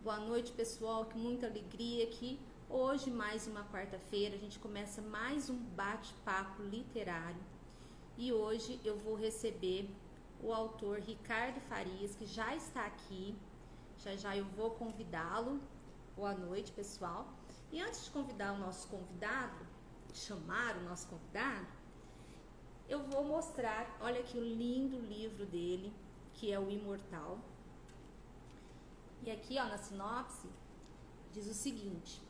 Boa noite, pessoal, com muita alegria aqui. Hoje, mais uma quarta-feira, a gente começa mais um bate-papo literário. E hoje eu vou receber o autor Ricardo Farias, que já está aqui. Já eu vou convidá-lo. Boa noite, pessoal. E antes de convidar o nosso convidado, chamar o nosso convidado, eu vou mostrar, olha aqui o lindo livro dele, que é o Imortal. E aqui, ó, na sinopse, diz o seguinte: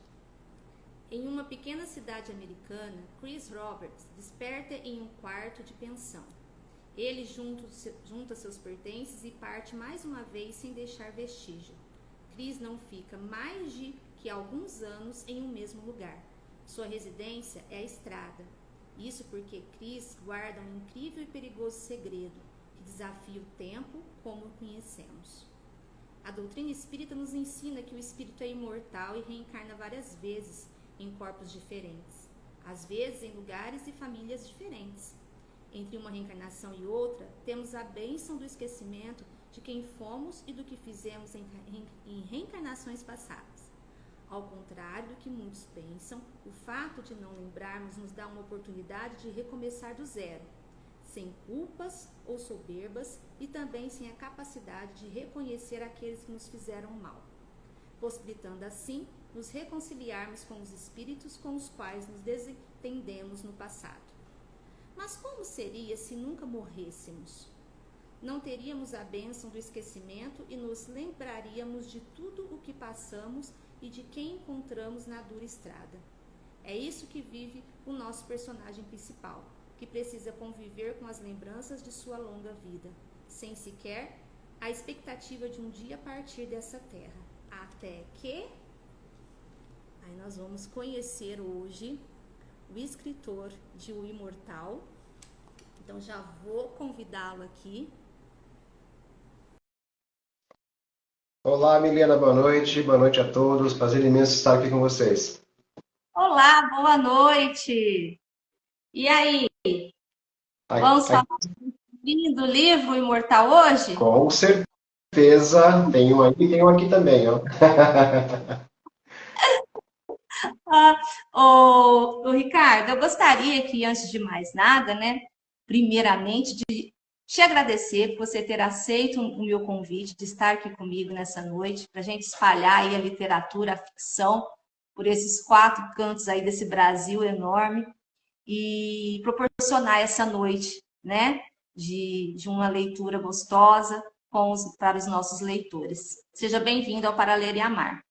em uma pequena cidade americana, Chris Roberts desperta em um quarto de pensão. Ele junta seus pertences e parte mais uma vez sem deixar vestígio. Chris não fica mais de que alguns anos em um mesmo lugar. Sua residência é a estrada. Isso porque Chris guarda um incrível e perigoso segredo que desafia o tempo como o conhecemos. A doutrina espírita nos ensina que o espírito é imortal e reencarna várias vezes em corpos diferentes, às vezes em lugares e famílias diferentes. Entre uma reencarnação e outra, temos a bênção do esquecimento de quem fomos e do que fizemos em reencarnações passadas. Ao contrário do que muitos pensam, o fato de não lembrarmos nos dá uma oportunidade de recomeçar do zero, sem culpas ou soberbas e também sem a capacidade de reconhecer aqueles que nos fizeram mal, possibilitando assim nos reconciliarmos com os espíritos com os quais nos desentendemos no passado. Mas como seria se nunca morrêssemos? Não teríamos a bênção do esquecimento e nos lembraríamos de tudo o que passamos e de quem encontramos na dura estrada. É isso que vive o nosso personagem principal, que precisa conviver com as lembranças de sua longa vida, sem sequer a expectativa de um dia partir dessa terra. Até que... Aí nós vamos conhecer hoje o escritor de O Imortal. Então já vou convidá-lo aqui. Olá, Milena, boa noite a todos. Prazer imenso estar aqui com vocês. Olá, boa noite! E aí, vamos falar do livro Imortal hoje? Com certeza, tem um aí e tem um aqui também, ó. Ô, Ricardo, eu gostaria que, antes de mais nada, né, primeiramente, de te agradecer por você ter aceito o meu convite de estar aqui comigo nessa noite, para a gente espalhar aí a literatura, a ficção, por esses quatro cantos aí desse Brasil enorme e proporcionar essa noite, né, de uma leitura gostosa para os nossos leitores. Seja bem-vindo ao Para Ler e Amar.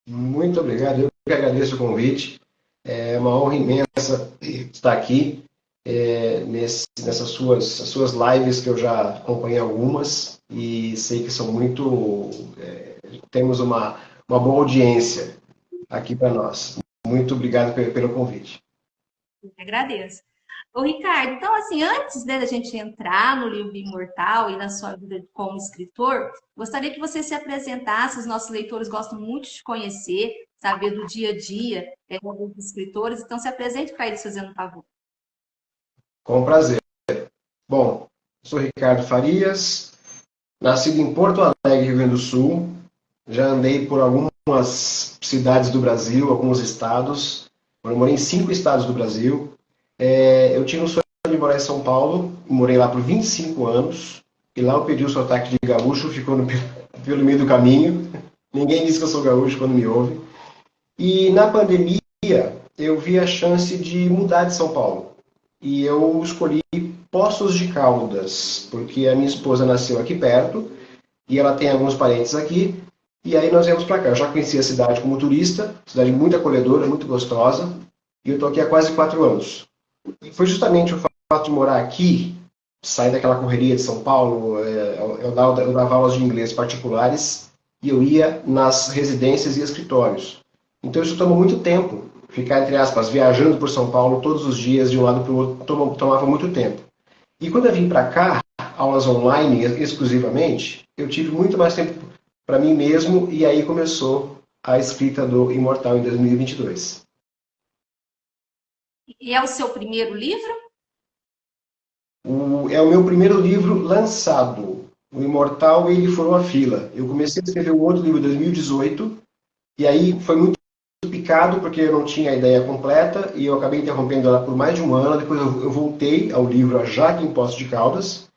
Muito obrigado, eu que agradeço o convite. É uma honra imensa estar aqui nessas suas lives, que eu já acompanhei algumas e sei que são muito... temos uma boa audiência aqui para nós. Muito obrigado pelo convite. Eu agradeço. Ô, Ricardo, então, assim, antes da gente entrar no livro Imortal e na sua vida como escritor, gostaria que você se apresentasse. Os nossos leitores gostam muito de conhecer, saber do dia a dia dos escritores. Então, se apresente para eles fazendo um favor. Com prazer. Bom, sou Ricardo Farias, nascido em Porto Alegre, Rio Grande do Sul. Já andei por algumas cidades do Brasil, alguns estados. Eu morei em 5 estados do Brasil. Eu tive um sonho de morar em São Paulo, morei lá por 25 anos. E lá eu perdi o sotaque de gaúcho, ficou pelo meio do caminho. Ninguém diz que eu sou gaúcho quando me ouve. E na pandemia, eu vi a chance de mudar de São Paulo. E eu escolhi Poços de Caldas, porque a minha esposa nasceu aqui perto e ela tem alguns parentes aqui. E aí nós viemos para cá. Eu já conhecia a cidade como turista, cidade muito acolhedora, muito gostosa. E eu estou aqui há quase 4 anos. E foi justamente o fato de morar aqui, sair daquela correria de São Paulo. Eu dava aulas de inglês particulares e eu ia nas residências e escritórios. Então isso tomou muito tempo. Ficar, entre aspas, viajando por São Paulo todos os dias, de um lado para o outro, tomava muito tempo. E quando eu vim para cá, aulas online exclusivamente, eu tive muito mais tempo para mim mesmo, e aí começou a escrita do Imortal em 2022. E é o seu primeiro livro? É o meu primeiro livro lançado. O Imortal, ele furou a fila. Eu comecei a escrever um outro livro em 2018, e aí foi muito picado, porque eu não tinha a ideia completa, e eu acabei interrompendo ela por mais de um ano. Depois eu voltei ao livro A Jaque em Poços de Caldas,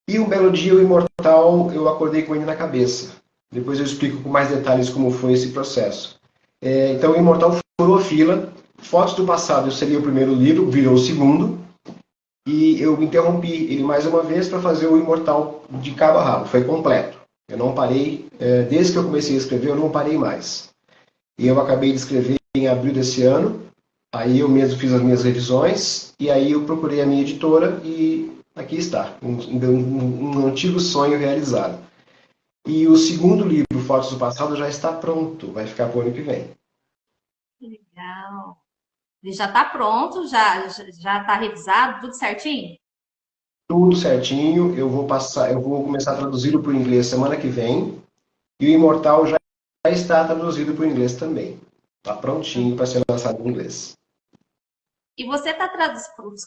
e um belo dia o Imortal, eu acordei com ele na cabeça. Depois eu explico com mais detalhes como foi esse processo. Então o Imortal furou a fila. Fotos do Passado seria o primeiro livro, virou o segundo, e eu interrompi ele mais uma vez para fazer o Imortal de cabo a rabo. Foi completo. Eu não parei, desde que eu comecei a escrever, eu não parei mais. E eu acabei de escrever em abril desse ano. Aí eu mesmo fiz as minhas revisões, e aí eu procurei a minha editora, e aqui está, um antigo sonho realizado. E o segundo livro, Fotos do Passado, já está pronto, vai ficar para o ano que vem. Legal. Ele já está pronto, já está revisado, tudo certinho? Tudo certinho, eu vou começar a traduzi-lo para o inglês semana que vem, e o Imortal já está traduzido para o inglês também. Está prontinho para ser lançado em inglês. E você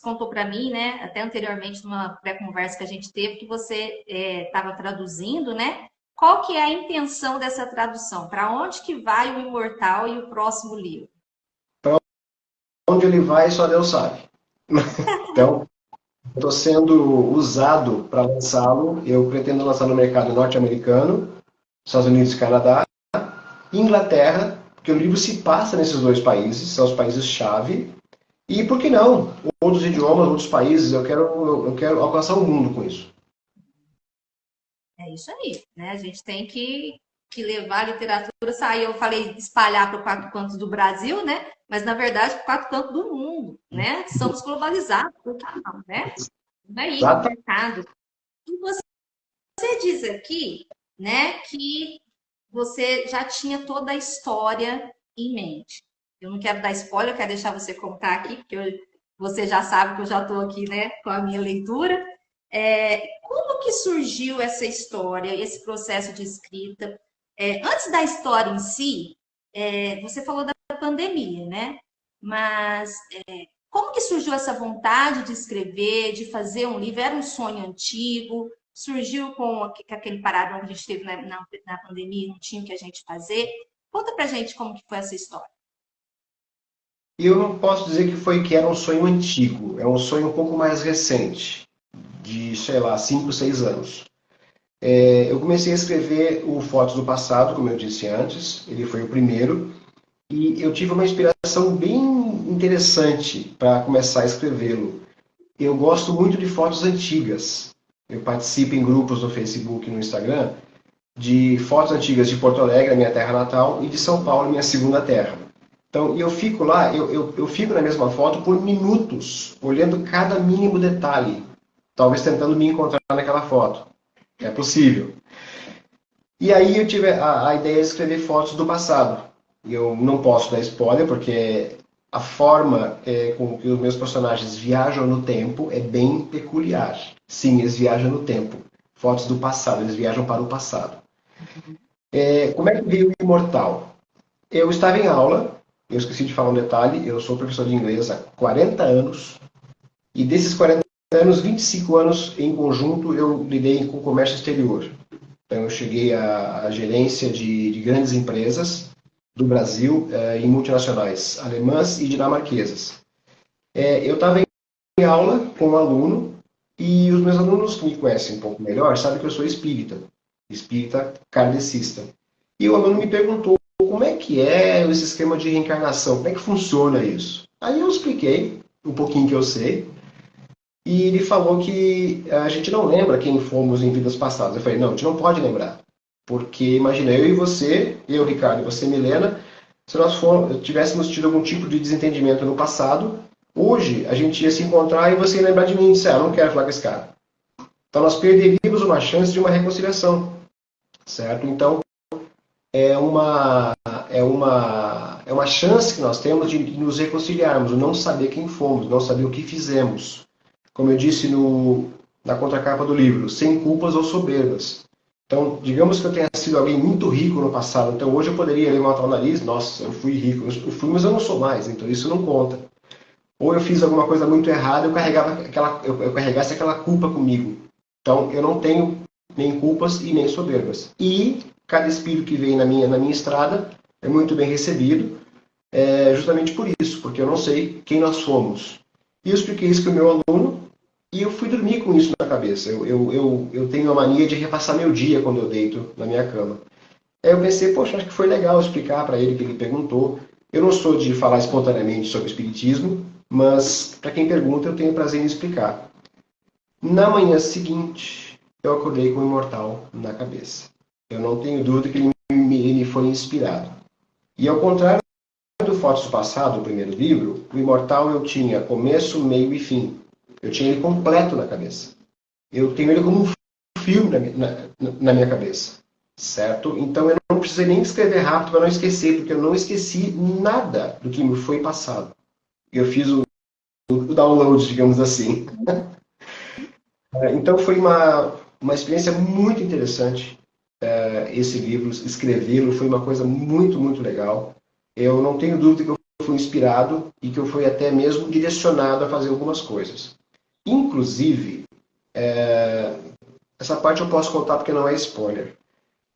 contou para mim, né, até anteriormente, numa pré-conversa que a gente teve, que você estava traduzindo, né? Qual que é a intenção dessa tradução? Para onde que vai o Imortal e o próximo livro? Para onde ele vai, só Deus sabe. Então, estou sendo usado para lançá-lo. Eu pretendo lançar no mercado norte-americano, Estados Unidos e Canadá, Inglaterra, porque o livro se passa nesses dois países, são os países-chave. E por que não? Outros idiomas, outros países, eu quero alcançar o mundo com isso. É isso aí, né? A gente tem que levar a literatura, sair, eu falei espalhar para o quatro cantos do Brasil, né? Mas na verdade para o quatro cantos do mundo, né? Somos globalizados, por que não, né? Daí no Exatamente. mercado. E você diz aqui, né, que você já tinha toda a história em mente. Eu não quero dar spoiler, eu quero deixar você contar aqui, porque você já sabe que eu já estou aqui, né, com a minha leitura. Como que surgiu essa história, esse processo de escrita? Antes da história em si, você falou da pandemia, né? Mas como que surgiu essa vontade de escrever, de fazer um livro? Era um sonho antigo? Surgiu com aquele parado que a gente teve na pandemia, não tinha o que a gente fazer? Conta pra gente como que foi essa história. E eu não posso dizer que era um sonho antigo, é um sonho um pouco mais recente, de, sei lá, 5, 6 anos. Eu comecei a escrever o Fotos do Passado, como eu disse antes, ele foi o primeiro, e eu tive uma inspiração bem interessante para começar a escrevê-lo. Eu gosto muito de fotos antigas. Eu participo em grupos no Facebook e no Instagram de fotos antigas de Porto Alegre, minha terra natal, e de São Paulo, minha segunda terra. Então, eu fico lá, eu fico na mesma foto por minutos, olhando cada mínimo detalhe, talvez tentando me encontrar naquela foto. É possível. E aí eu tive a ideia de escrever fotos do passado. Eu não posso dar spoiler, porque a forma com que os meus personagens viajam no tempo é bem peculiar. Sim, eles viajam no tempo. Fotos do passado, eles viajam para o passado. Como é que veio o Imortal? Eu estava em aula, eu esqueci de falar um detalhe, eu sou professor de inglês há 40 anos, e desses 40 anos, 25 anos em conjunto eu lidei com comércio exterior. Então eu cheguei à gerência de grandes empresas do Brasil em multinacionais alemãs e dinamarquesas. Eu estava em aula com um aluno, e os meus alunos que me conhecem um pouco melhor sabem que eu sou espírita kardecista. E o aluno me perguntou como é que é esse esquema de reencarnação, como é que funciona isso? Aí eu expliquei um pouquinho que eu sei, e ele falou que a gente não lembra quem fomos em vidas passadas. Eu falei, não, a gente não pode lembrar. Porque imagina, eu e você, eu, Ricardo, e você, Milena, se nós tivéssemos tido algum tipo de desentendimento no passado, hoje a gente ia se encontrar e você ia lembrar de mim e dizer, eu não quero falar com esse cara. Então nós perderíamos uma chance de uma reconciliação, certo? Então é uma chance que nós temos de nos reconciliarmos, de não saber quem fomos, não saber o que fizemos. Como eu disse na contracapa do livro, sem culpas ou soberbas. Então, digamos que eu tenha sido alguém muito rico no passado, então hoje eu poderia levantar o nariz, nossa, eu fui rico, eu fui, mas eu não sou mais, então isso não conta. Ou eu fiz alguma coisa muito errada, eu carregasse aquela culpa comigo. Então, eu não tenho nem culpas e nem soberbas. E cada espírito que vem na minha estrada é muito bem recebido, justamente por isso, porque eu não sei quem nós somos. E eu expliquei isso para o meu aluno e eu fui dormir com isso na cabeça. Eu tenho a mania de repassar meu dia quando eu deito na minha cama. Aí eu pensei, poxa, acho que foi legal explicar para ele o que ele perguntou. Eu não sou de falar espontaneamente sobre o espiritismo, mas para quem pergunta eu tenho prazer em explicar. Na manhã seguinte, eu acordei com o Imortal na cabeça. Eu não tenho dúvida que ele foi inspirado. E ao contrário do Fotos do Passado, o primeiro livro, o Imortal eu tinha começo, meio e fim. Eu tinha ele completo na cabeça. Eu tenho ele como um filme na minha cabeça. Certo? Então eu não precisei nem escrever rápido para não esquecer, porque eu não esqueci nada do que me foi passado. Eu fiz o download, digamos assim. Então foi uma experiência muito interessante esse livro, escrevê-lo, foi uma coisa muito, muito legal. Eu não tenho dúvida que eu fui inspirado e que eu fui até mesmo direcionado a fazer algumas coisas. Inclusive, essa parte eu posso contar porque não é spoiler.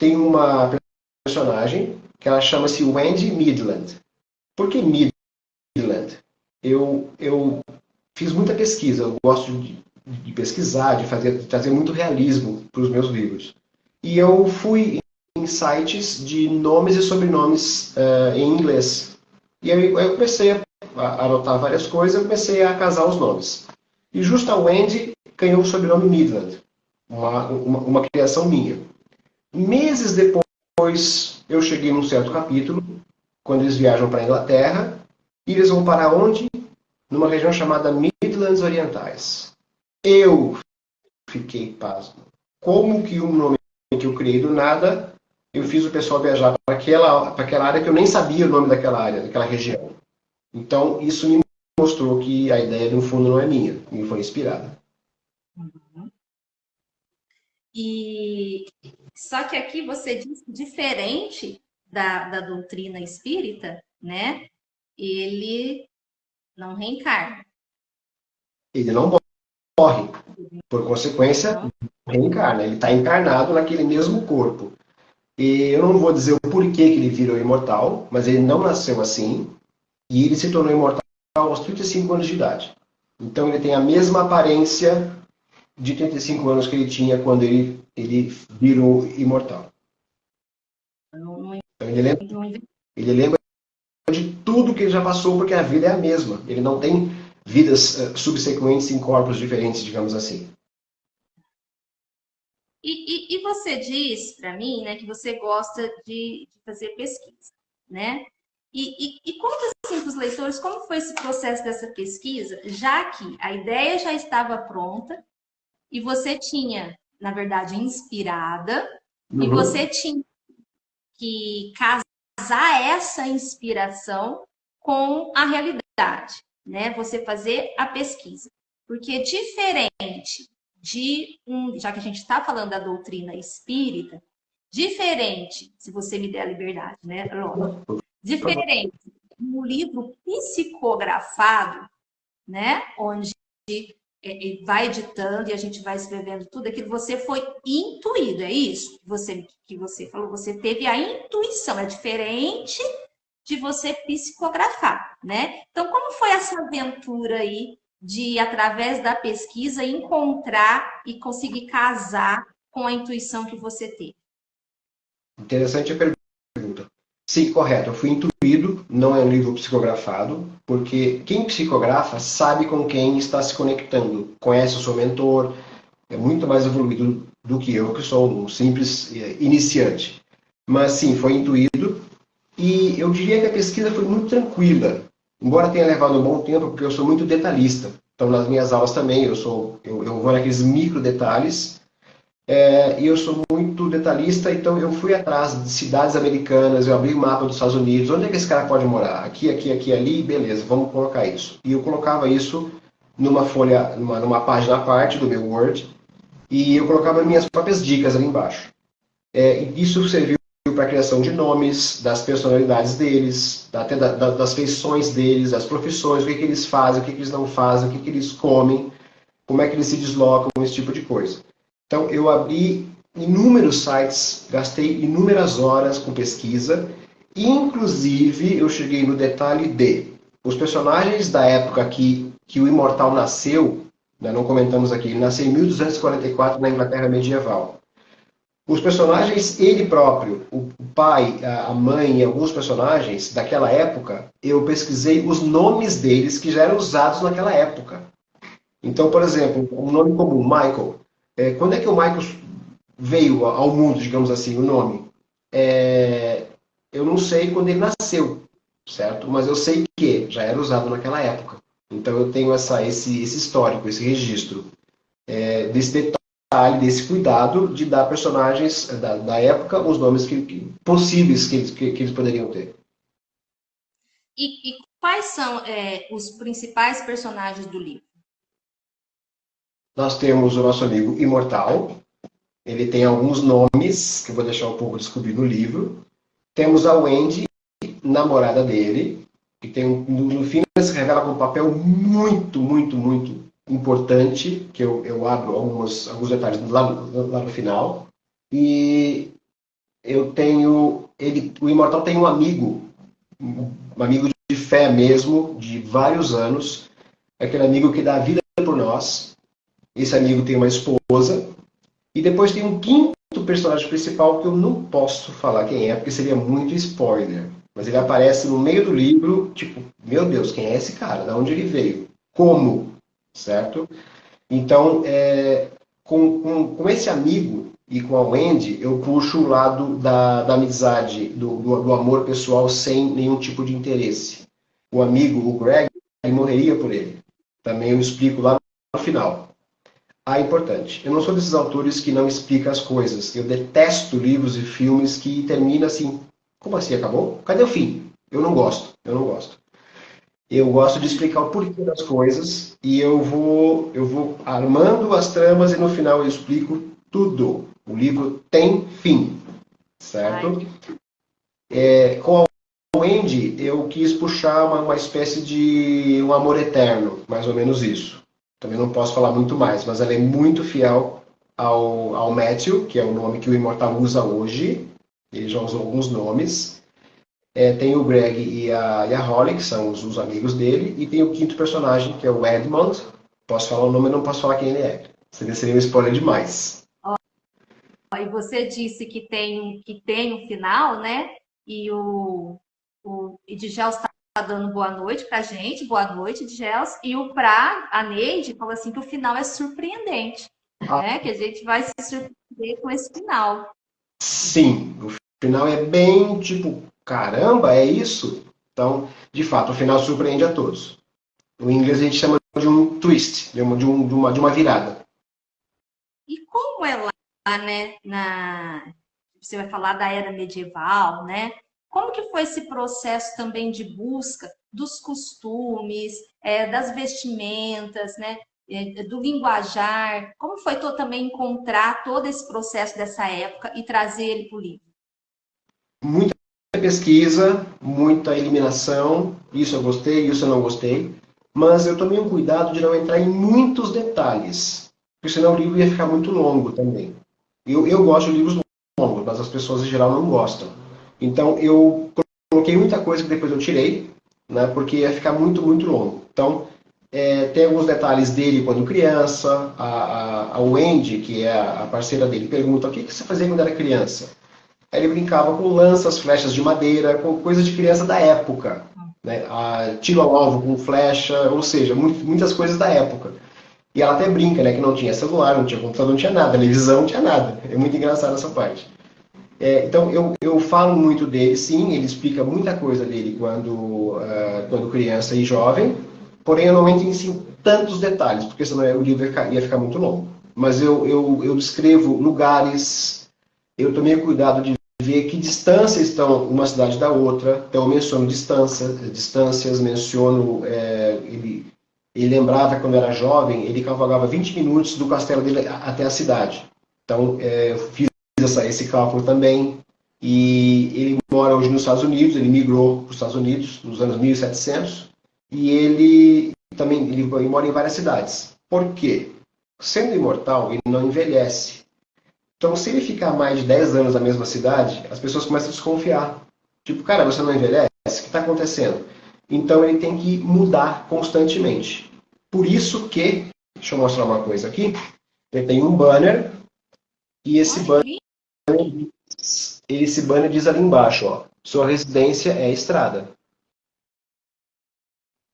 Tem uma personagem que ela chama-se Wendy Midland. Por que Midland? Eu fiz muita pesquisa, eu gosto de pesquisar, de trazer muito realismo para os meus livros. E eu fui em sites de nomes e sobrenomes em inglês. E aí eu comecei a anotar várias coisas, eu comecei a casar os nomes. E justo a Wendy ganhou o sobrenome Midland, uma criação minha. Meses depois, eu cheguei num certo capítulo, quando eles viajam para a Inglaterra, e eles vão para onde? Numa região chamada Midlands Orientais. Eu fiquei pasmo. Como que um nome que eu criei do nada, eu fiz o pessoal viajar para aquela área que eu nem sabia o nome daquela área, daquela região. Então, isso me mostrou que a ideia, no fundo, não é minha, me foi inspirada. Uhum. E só que aqui você diz diferente da doutrina espírita, né? Ele não reencarna. Ele não morre. Por consequência, reencarna. Ele está encarnado naquele mesmo corpo. E eu não vou dizer o porquê que ele virou imortal, mas ele não nasceu assim. E ele se tornou imortal aos 35 anos de idade. Então ele tem a mesma aparência de 35 anos que ele tinha quando ele virou imortal. Então ele lembra de tudo que ele já passou, porque a vida é a mesma. Ele não tem vidas subsequentes em corpos diferentes, digamos assim. E você diz para mim, né, que você gosta de fazer pesquisa, né? E conta assim para os leitores como foi esse processo dessa pesquisa, já que a ideia já estava pronta e você tinha, na verdade, inspirada, e você tinha que casar essa inspiração com a realidade, né? Você fazer a pesquisa. Porque diferente já que a gente está falando da doutrina espírita, diferente, se você me der a liberdade, né? Lógico, diferente de um livro psicografado, né? Onde vai editando e a gente vai escrevendo tudo aquilo, você foi intuído, é isso que você falou, você teve a intuição, é diferente de você psicografar, né? Então, como foi essa aventura aí de, através da pesquisa, encontrar e conseguir casar com a intuição que você teve? Interessante a pergunta. Sim, correto. Eu fui intuído, não é um livro psicografado, porque quem psicografa sabe com quem está se conectando, conhece o seu mentor, é muito mais evoluído do que eu, que sou um simples iniciante. Mas sim, foi intuído, e eu diria que a pesquisa foi muito tranquila, embora tenha levado um bom tempo, porque eu sou muito detalhista. Então, nas minhas aulas também, eu vou naqueles micro detalhes, e eu sou muito detalhista, então eu fui atrás de cidades americanas, eu abri o mapa dos Estados Unidos, onde é que esse cara pode morar? Aqui, aqui, aqui, ali, beleza, vamos colocar isso. E eu colocava isso numa folha, numa página à parte do meu Word, e eu colocava minhas próprias dicas ali embaixo. E isso serviu para a criação de nomes, das personalidades deles, até das feições deles, das profissões, o que eles fazem, o que eles não fazem, o que eles comem, como é que eles se deslocam, esse tipo de coisa. Então, eu abri inúmeros sites, gastei inúmeras horas com pesquisa, e inclusive eu cheguei no detalhe de os personagens da época que o Imortal nasceu, né, não comentamos aqui, ele nasceu em 1244 na Inglaterra medieval. Os personagens, ele próprio, o pai, a mãe e alguns personagens daquela época, eu pesquisei os nomes deles que já eram usados naquela época. Então, por exemplo, um nome comum, Michael. Quando é que o Michael veio ao mundo, digamos assim, o nome? Eu não sei quando ele nasceu, certo? Mas eu sei que já era usado naquela época. Então eu tenho esse histórico, esse registro desse detalhe, desse cuidado de dar personagens da época os nomes possíveis que eles poderiam ter. E quais são os principais personagens do livro? Nós temos o nosso amigo Imortal. Ele tem alguns nomes que eu vou deixar um pouco descobrir no livro. Temos a Wendy, namorada dele, que tem no fim se revela com um papel muito, muito, muito importante, que eu abro alguns detalhes lá no final. E eu tenho o Imortal tem um amigo de fé mesmo, de vários anos, aquele amigo que dá a vida por nós. Esse amigo tem uma esposa. E depois tem um quinto personagem principal que eu não posso falar quem é, porque seria muito spoiler. Mas ele aparece no meio do livro, tipo, meu Deus, quem é esse cara? De onde ele veio? Como? Certo? Então, com esse amigo e com a Wendy, eu puxo o lado da amizade, do amor pessoal sem nenhum tipo de interesse. O amigo, o Greg, ele morreria por ele. Também eu explico lá no final. Importante. Eu não sou desses autores que não explicam as coisas. Eu detesto livros e filmes que terminam assim. Como assim? Acabou? Cadê o fim? Eu não gosto. Eu gosto de explicar o porquê das coisas e eu vou armando as tramas e no final eu explico tudo. O livro tem fim, certo? Com a Wendy, eu quis puxar uma espécie de um amor eterno, mais ou menos isso. Também não posso falar muito mais, mas ela é muito fiel ao Matthew, que é o nome que o Imortal usa hoje. Ele já usou alguns nomes. Tem o Greg e a Holly, que são os amigos dele. E tem o quinto personagem, que é o Edmund. Posso falar o nome, mas não posso falar quem ele é. Seria um spoiler demais. E você disse que tem um final, né? E o Dgels está dando boa noite pra gente. Boa noite, Dgels. E a Neide falou assim que o final é surpreendente, né? Que a gente vai se surpreender com esse final. Sim, o final é bem tipo, caramba, é isso? Então, de fato, o final surpreende a todos. No inglês a gente chama de um twist, de uma virada. E como é lá, né? Você vai falar da era medieval, né? Como que foi esse processo também de busca dos costumes, das vestimentas, né? Do linguajar? Como foi também encontrar todo esse processo dessa época e trazer ele para o livro? Muita pesquisa, muita eliminação, isso eu gostei, isso eu não gostei, mas eu tomei um cuidado de não entrar em muitos detalhes, porque senão o livro ia ficar muito longo também. Eu gosto de livros longos, mas as pessoas em geral não gostam. Então eu coloquei muita coisa que depois eu tirei, né, porque ia ficar muito, muito longo. Então, tem alguns detalhes dele quando criança, a Wendy, que é a parceira dele, pergunta o que você fazia quando era criança? Aí ele brincava com lanças, flechas de madeira, com coisas de criança da época. Né? Tiro ao alvo com flecha, ou seja, muitas coisas da época. E ela até brinca, né, que não tinha celular, não tinha computador, não tinha nada, televisão, não tinha nada. É muito engraçado essa parte. Então, eu falo muito dele, sim, ele explica muita coisa dele quando criança e jovem, porém eu não entro em tantos detalhes, porque senão o livro ia ficar muito longo. Mas eu descrevo lugares, eu tomei cuidado de ver que distância estão uma cidade da outra, então eu menciono distâncias, menciono, ele lembrava que quando era jovem, ele cavalgava 20 minutos do castelo dele até a cidade. Então, eu fiz esse cálculo também. E ele mora hoje nos Estados Unidos, ele migrou para os Estados Unidos nos anos 1700. E ele mora em várias cidades. Por quê? Sendo imortal, ele não envelhece. Então, se ele ficar mais de 10 anos na mesma cidade, as pessoas começam a desconfiar. Tipo, cara, você não envelhece? O que está acontecendo? Então, ele tem que mudar constantemente. Por isso que, deixa eu mostrar uma coisa aqui, ele tem um banner, e esse banner diz ali embaixo, ó, sua residência é estrada.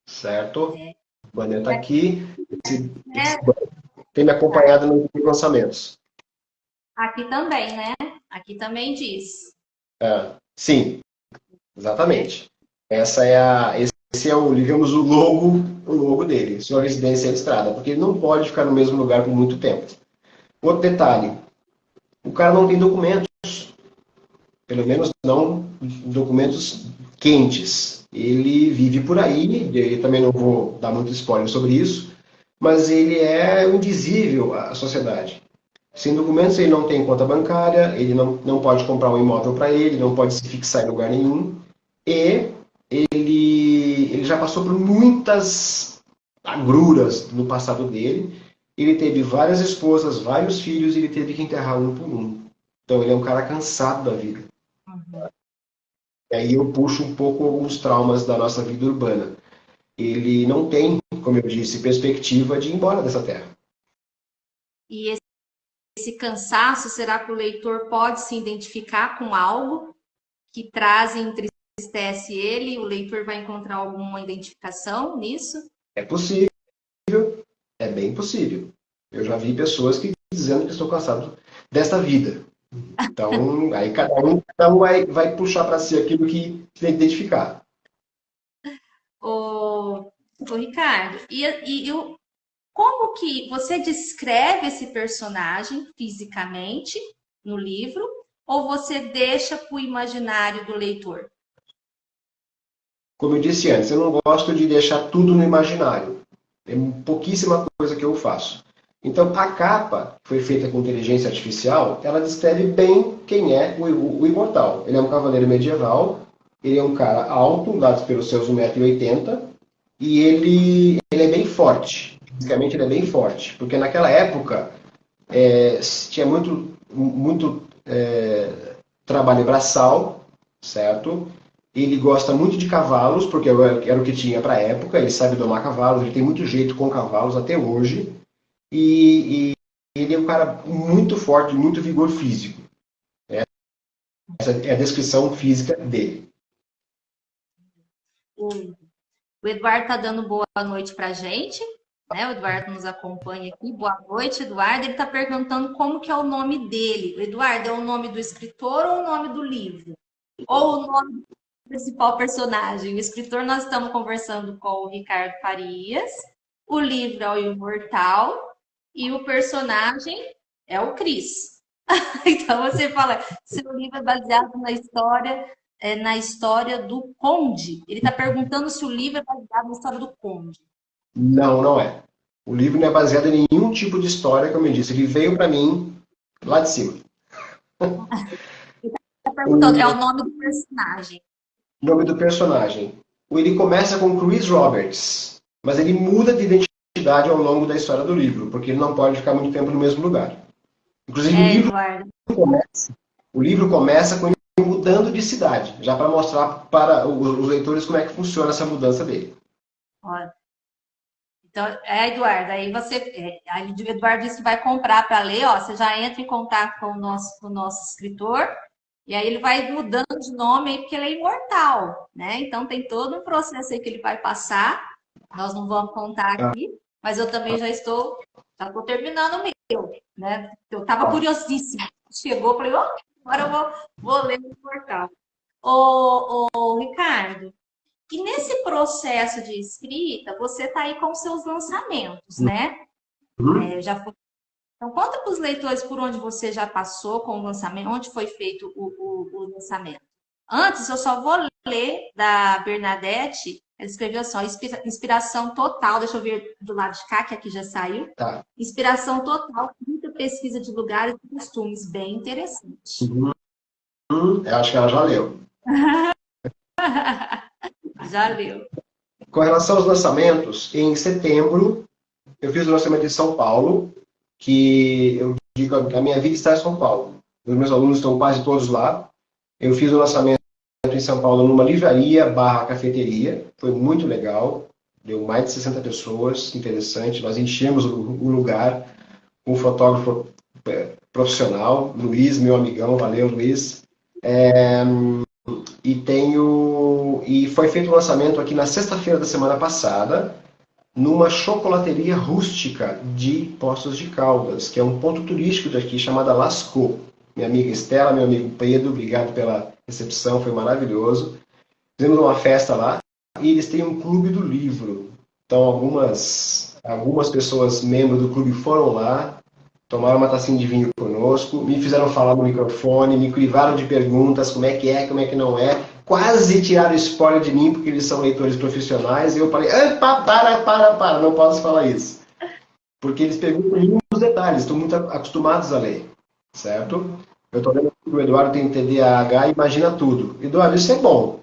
Certo? O banner está aqui. Esse banner tem me acompanhado nos lançamentos. Aqui também, né? Aqui também diz. Sim, exatamente. Esse é o, digamos, o logo dele, sua residência é estrada, porque ele não pode ficar no mesmo lugar por muito tempo. Outro detalhe, o cara não tem documentos, pelo menos não documentos quentes. Ele vive por aí, e também não vou dar muito spoiler sobre isso, mas ele é invisível à sociedade. Sem documentos, ele não tem conta bancária, ele não pode comprar um imóvel para ele, não pode se fixar em lugar nenhum. E ele já passou por muitas agruras no passado dele. Ele teve várias esposas, vários filhos, e ele teve que enterrar um por um. Então ele é um cara cansado da vida. E aí eu puxo um pouco alguns traumas da nossa vida urbana. Ele não tem, como eu disse, perspectiva de ir embora dessa terra. E esse cansaço, será que o leitor pode se identificar com algo que traz e entristece ele? O leitor vai encontrar alguma identificação nisso? É possível, é bem possível. Eu já vi pessoas que dizendo que estou cansado desta vida. Então, aí cada um vai puxar para si aquilo que tem que identificar. Ô, Ricardo, como que você descreve esse personagem fisicamente no livro ou você deixa para o imaginário do leitor? Como eu disse antes, eu não gosto de deixar tudo no imaginário. É pouquíssima coisa que eu faço. Então, a capa, que foi feita com inteligência artificial, ela descreve bem quem é o imortal. Ele é um cavaleiro medieval, ele é um cara alto, dado pelos seus 1,80 m, e ele é bem forte. Fisicamente, ele é bem forte. Porque naquela época, tinha muito trabalho braçal, certo? Ele gosta muito de cavalos, porque era o que tinha para a época. Ele sabe domar cavalos, ele tem muito jeito com cavalos até hoje. E ele é um cara muito forte, muito vigor físico. Essa é a descrição física dele. O Eduardo está dando boa noite para a gente, né? O Eduardo nos acompanha aqui. Boa noite, Eduardo. Ele está perguntando como que é o nome dele. Eduardo, é o nome do escritor ou o nome do livro? Ou o nome do principal personagem? O escritor, nós estamos conversando com o Ricardo Farias. O livro é o Imortal. E o personagem é o Cris. Então você fala, seu livro é baseado na história do Conde. Ele está perguntando se o livro é baseado na história do Conde. Não, não é. O livro não é baseado em nenhum tipo de história, como eu disse. Ele veio para mim lá de cima. Ele está perguntando, é o nome do personagem. O nome do personagem. Ele começa com Chris Roberts, mas ele muda de identidade ao longo da história do livro, porque ele não pode ficar muito tempo no mesmo lugar. Inclusive, o livro começa com ele mudando de cidade, já para mostrar para os leitores como é que funciona essa mudança dele. Então, Eduardo, aí o Eduardo disse que vai comprar para ler, ó, você já entra em contato com o nosso escritor, e aí ele vai mudando de nome aí, porque ele é imortal, né? Então tem todo um processo aí que ele vai passar, nós não vamos contar aqui, mas eu também já estou terminando o meu, né? Eu estava curiosíssima. Chegou, falei, agora eu vou ler o portal. Ô, Ricardo, e nesse processo de escrita, você está aí com os seus lançamentos, né? Já foi... Então, conta para os leitores por onde você já passou com o lançamento, onde foi feito o lançamento. Antes, eu só vou ler da Bernadette. Ela escreveu assim, ó, inspiração total, deixa eu ver do lado de cá, que aqui já saiu. Tá. Inspiração total, muita pesquisa de lugares e costumes, bem interessante. Eu acho que ela já leu. Já leu. Com relação aos lançamentos, em setembro, eu fiz o lançamento em São Paulo, que eu digo, a minha vida está em São Paulo. Os meus alunos estão quase todos lá. Eu fiz o lançamento em São Paulo numa livraria barra cafeteria. Foi muito legal. Deu mais de 60 pessoas, interessante. Nós enchemos o lugar. Um fotógrafo profissional, Luiz, meu amigão, valeu, Luiz. E foi feito o lançamento aqui na sexta-feira da semana passada, numa chocolateria rústica de Poços de Caldas, que é um ponto turístico daqui, chamada Lascaux. Minha amiga Estela, meu amigo Pedro, obrigado pela recepção, foi maravilhoso. Fizemos uma festa lá e eles têm um clube do livro. Então algumas pessoas, membros do clube, foram lá, tomaram uma tacinha de vinho conosco, me fizeram falar no microfone, me crivaram de perguntas, como é que não é. Quase tiraram spoiler de mim, porque eles são leitores profissionais, e eu falei, para, não posso falar isso. Porque eles perguntam muitos detalhes, estão muito acostumados a ler, certo? Eu estou lendo que o Eduardo tem TDAH e imagina tudo. Eduardo, isso é bom,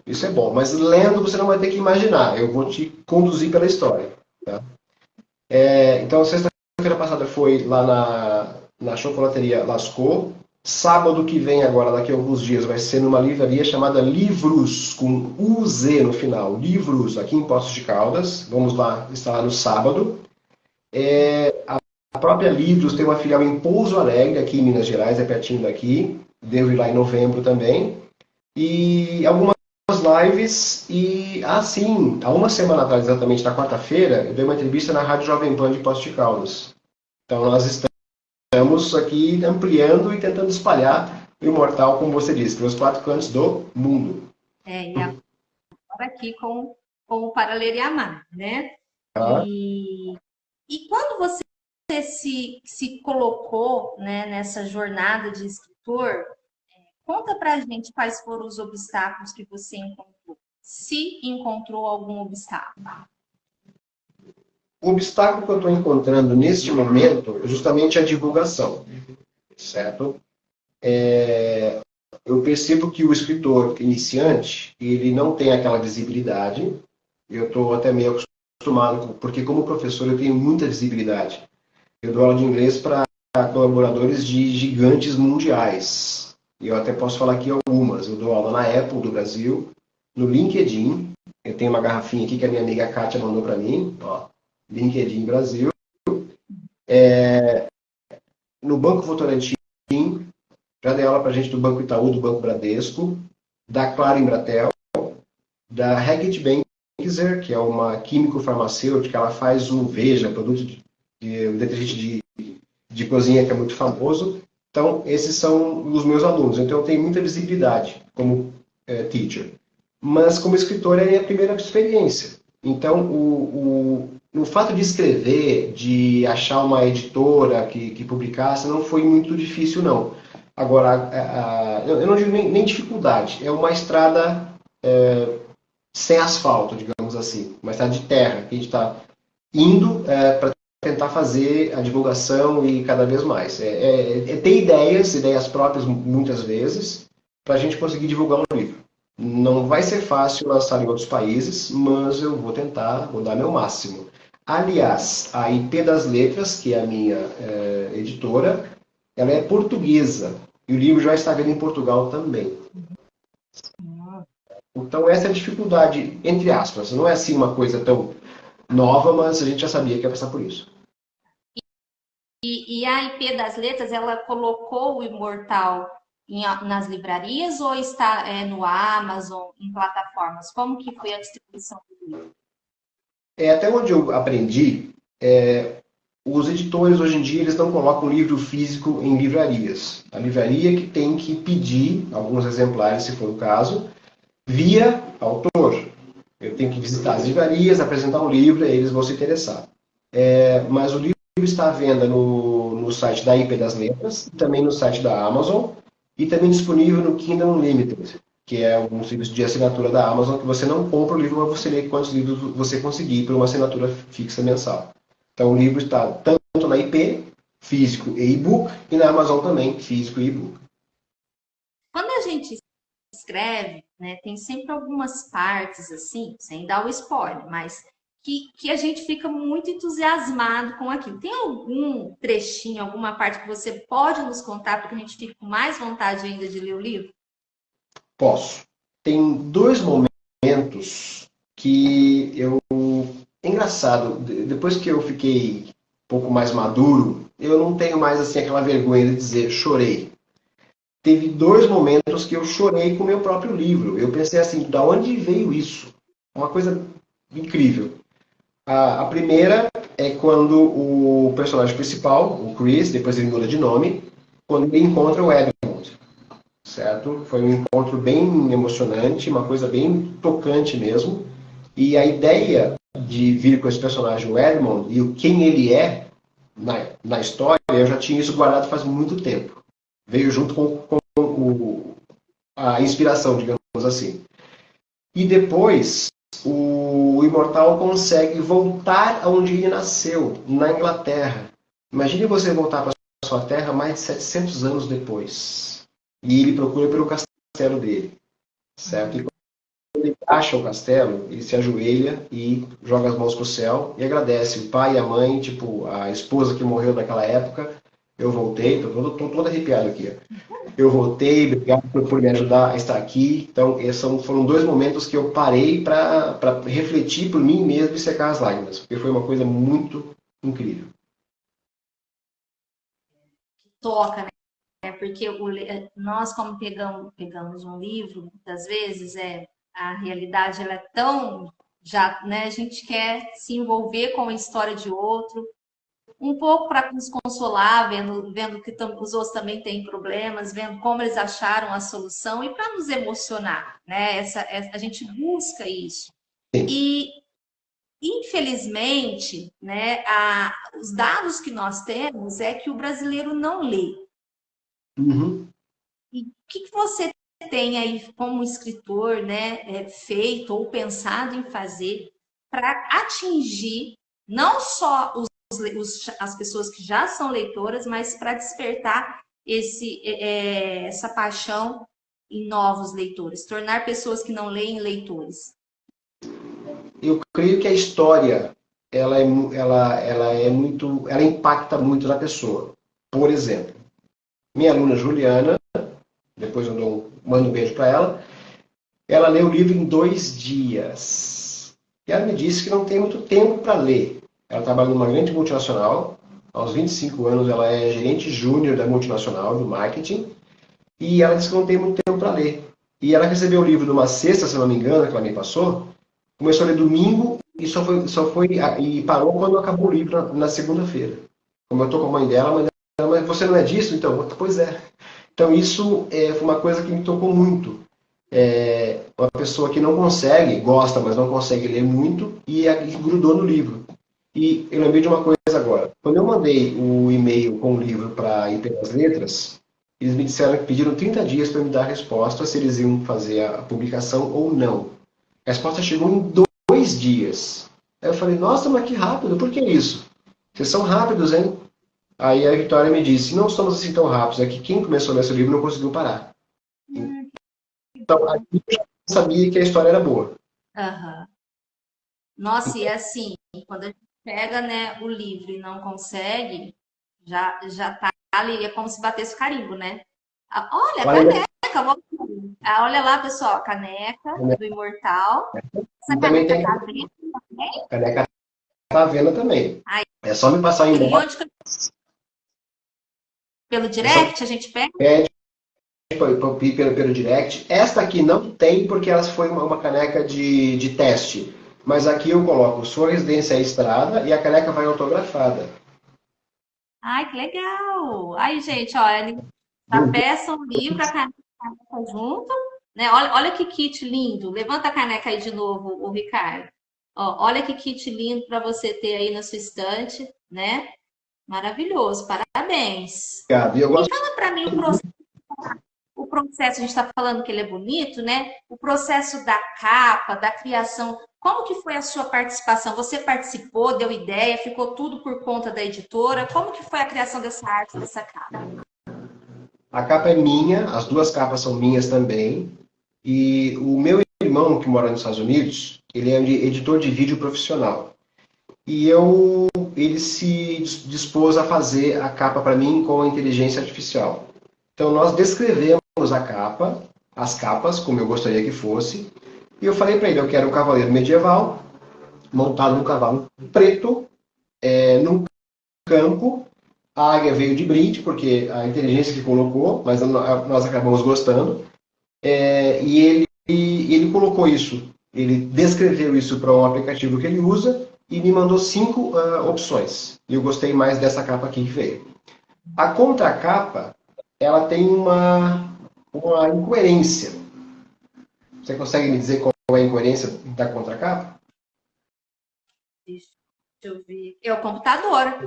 mas lendo você não vai ter que imaginar, eu vou te conduzir pela história. Tá? Então, sexta-feira passada foi lá na chocolateria Lascaux. Sábado que vem, agora, daqui a alguns dias, vai ser numa livraria chamada Livros, com UZ no final. Livros, aqui em Poços de Caldas. Vamos lá, está lá no sábado. A própria Livros tem uma filial em Pouso Alegre, aqui em Minas Gerais, é pertinho daqui. Devo ir lá em novembro também. E algumas lives. E, sim, há uma semana atrás, exatamente na quarta-feira, eu dei uma entrevista na Rádio Jovem Pan de Poços de Caldas. Então, nós estamos aqui ampliando e tentando espalhar o Imortal, como você disse, pelos 4 cantos do mundo. E agora aqui com o Para Ler e Amar, né? E quando você se colocou, né, nessa jornada de escritor, conta pra gente quais foram os obstáculos que você encontrou. Se encontrou algum obstáculo. O obstáculo que eu estou encontrando neste momento é justamente a divulgação, certo? Eu percebo que o escritor iniciante, ele não tem aquela visibilidade. Eu estou até meio acostumado, porque como professor eu tenho muita visibilidade. Eu dou aula de inglês para colaboradores de gigantes mundiais. E eu até posso falar aqui algumas. Eu dou aula na Apple do Brasil, no LinkedIn. Eu tenho uma garrafinha aqui que a minha amiga Kátia mandou para mim, ó. LinkedIn Brasil, no Banco Votorantim, já dei aula para gente do Banco Itaú, do Banco Bradesco, da Claro Embratel, da Hackett Bankiser, que é uma químico-farmacêutica, ela faz um Veja, produto um detergente de cozinha que é muito famoso. Então, esses são os meus alunos. Então, eu tenho muita visibilidade como teacher. Mas, como escritor, é a minha primeira experiência. Então, no fato de escrever, de achar uma editora que publicasse, não foi muito difícil, não. Agora, eu não digo nem dificuldade, é uma estrada sem asfalto, digamos assim, uma estrada de terra, que a gente está indo para tentar fazer a divulgação e cada vez mais. Ter ideias próprias, muitas vezes, para a gente conseguir divulgar um livro. Não vai ser fácil lançar em outros países, mas eu vou tentar, vou dar meu máximo. Aliás, a IP das Letras, que é a minha editora, ela é portuguesa. E o livro já está vendo em Portugal também. Então, essa é a dificuldade, entre aspas. Não é assim uma coisa tão nova, mas a gente já sabia que ia passar por isso. E a IP das Letras, ela colocou o Imortal nas livrarias ou está no Amazon, em plataformas? Como que foi a distribuição do livro? Até onde eu aprendi, os editores hoje em dia eles não colocam livro físico em livrarias. A livraria que tem que pedir alguns exemplares, se for o caso, via autor. Eu tenho que visitar as livrarias, apresentar um livro, e eles vão se interessar. Mas o livro está à venda no site da IP das Letras, também no site da Amazon, e também disponível no Kindle Unlimited, que é um serviço de assinatura da Amazon, que você não compra o livro, mas você lê quantos livros você conseguir por uma assinatura fixa mensal. Então o livro está tanto na IP, físico e e-book, e na Amazon também, físico e e-book. Quando a gente escreve, né, tem sempre algumas partes, assim, sem dar o spoiler, mas que a gente fica muito entusiasmado com aquilo. Tem algum trechinho, alguma parte que você pode nos contar para que a gente fique com mais vontade ainda de ler o livro? Posso. Tem dois momentos que eu... É engraçado, depois que eu fiquei um pouco mais maduro, eu não tenho mais assim aquela vergonha de dizer chorei. Teve dois momentos que eu chorei com o meu próprio livro. Eu pensei assim, da onde veio isso? Uma coisa incrível. A primeira é quando o personagem principal, o Chris, depois ele muda de nome, quando ele encontra o Edmund, certo? Foi um encontro bem emocionante, uma coisa bem tocante mesmo. E a ideia de vir com esse personagem, o Edmund, e quem ele é na história, eu já tinha isso guardado faz muito tempo. Veio junto com a inspiração, digamos assim. E depois, o Imortal consegue voltar aonde ele nasceu, na Inglaterra. Imagine você voltar para sua terra mais de 700 anos depois. E ele procura pelo castelo dele, certo? E quando ele acha o castelo, ele se ajoelha e joga as mãos para o céu e agradece o pai e a mãe, tipo, a esposa que morreu naquela época. Eu voltei, tô todo arrepiado aqui. Eu voltei, obrigado por me ajudar a estar aqui. Então, esses foram dois momentos que eu parei para refletir por mim mesmo e secar as lágrimas, porque foi uma coisa muito incrível. Toca, né? Porque nós, como pegamos um livro, muitas vezes a realidade ela é tão já, né? A gente quer se envolver com a história de outro, um pouco para nos consolar, vendo que os outros também têm problemas, vendo como eles acharam a solução e para nos emocionar, né? A gente busca isso. Sim. E, infelizmente, né, os dados que nós temos é que o brasileiro não lê. Uhum. E o que você tem aí como escritor, né, feito ou pensado em fazer para atingir não só as pessoas que já são leitoras, mas para despertar essa paixão em novos leitores, tornar pessoas que não leem leitores? Eu creio que a história ela impacta muito na pessoa. Por exemplo, minha aluna Juliana, depois eu mando um beijo para ela leu o livro em 2 dias. E ela me disse que não tem muito tempo para ler. Ela trabalha numa grande multinacional. Aos 25 anos, ela é gerente júnior da multinacional, do marketing. E ela disse que não tem muito tempo para ler. E ela recebeu o livro numa sexta, se não me engano, que ela me passou. Começou a ler domingo e e parou quando acabou o livro na segunda-feira. Como eu estou com a mãe dela, mas você não é disso? Então, pois é. Então, isso foi uma coisa que me tocou muito. Uma pessoa que não consegue, gosta, mas não consegue ler muito, e grudou no livro. E eu lembrei de uma coisa agora. Quando eu mandei o e-mail com o livro para ir pelas letras, eles me disseram que pediram 30 dias para me dar a resposta se eles iam fazer a publicação ou não. A resposta chegou em 2 dias. Aí eu falei, nossa, mas que rápido, por que isso? Vocês são rápidos, hein? Aí a Vitória me disse, não somos assim tão rápidos, é que quem começou nesse livro não conseguiu parar. Então, aí eu já sabia que a história era boa. Uhum. Nossa, e assim, quando a gente pega, né, o livro e não consegue, já tá ali, é como se batesse o carimbo, né? Olha, a caneca, olha lá, pessoal, a caneca do Imortal. Essa também caneca tem tá vendo também? caneca tá vendo também. Ai, É só me passar em onde pelo direct a gente pega? Pelo direct. Esta aqui não tem porque ela foi uma caneca de teste. Mas aqui eu coloco sua residência é Estrada e a caneca vai autografada. Ai, que legal! Aí, gente, olha, peça um livro, a caneca junto, né? Olha que kit lindo. Levanta a caneca aí de novo, o Ricardo. Ó, olha que kit lindo para você ter aí na sua estante, né? Maravilhoso, parabéns. Obrigado. E eu gosto... fala para mim o processo, a gente está falando que ele é bonito, né? O processo da capa, da criação, como que foi a sua participação? Você participou, deu ideia, ficou tudo por conta da editora? Como que foi a criação dessa arte, dessa capa? A capa é minha, as 2 capas são minhas também. E o meu irmão, que mora nos Estados Unidos, Ele é um editor de vídeo profissional. E ele se dispôs a fazer a capa para mim com a inteligência artificial. Então nós descrevemos a capa, as capas, como eu gostaria que fosse, e eu falei para ele, eu quero um cavaleiro medieval, montado num cavalo preto, num campo. A águia veio de brinde, porque a inteligência que colocou, mas nós acabamos gostando. E ele colocou isso, ele descreveu isso para um aplicativo que ele usa e me mandou 5 opções. E eu gostei mais dessa capa aqui que veio. A contracapa, ela tem uma incoerência. Você consegue me dizer qual é a incoerência da contracapa? Deixa eu ver. É o computador.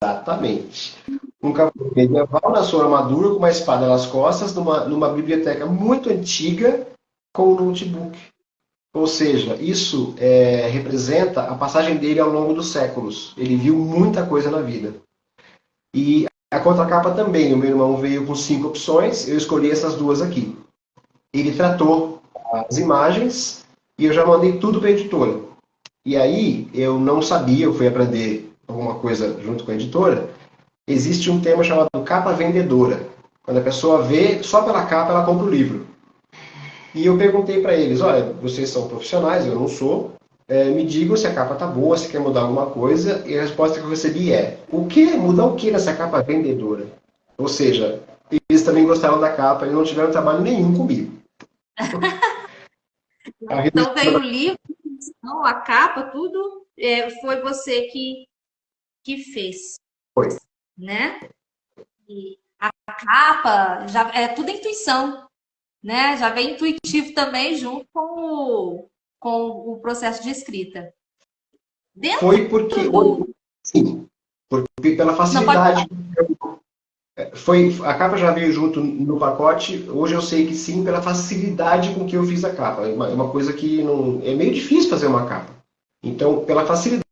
Exatamente. Um cavaleiro medieval na sua armadura, com uma espada nas costas, numa biblioteca muito antiga, com um notebook. Ou seja, isso representa a passagem dele ao longo dos séculos. Ele viu muita coisa na vida. E a contracapa também. O meu irmão veio com 5 opções, eu escolhi essas 2 aqui. Ele tratou as imagens e eu já mandei tudo para a editora. E aí, eu não sabia, eu fui aprender alguma coisa junto com a editora. Existe um tema chamado capa vendedora. Quando a pessoa vê, só pela capa ela compra o livro. E eu perguntei para eles, olha, vocês são profissionais, eu não sou, me digam se a capa tá boa, se quer mudar alguma coisa, e a resposta que eu recebi é, o quê? Mudar o que nessa capa vendedora? Ou seja, eles também gostaram da capa e não tiveram trabalho nenhum comigo. Então veio o livro, a capa, tudo foi você que fez. Foi. Né? E a capa já é tudo intuição, né? Já vem intuitivo também junto com o processo de escrita. Foi porque, sim, pela facilidade. A capa já veio junto no pacote, hoje eu sei que sim, pela facilidade com que eu fiz a capa. É uma coisa que não é meio difícil fazer uma capa. Então, pela facilidade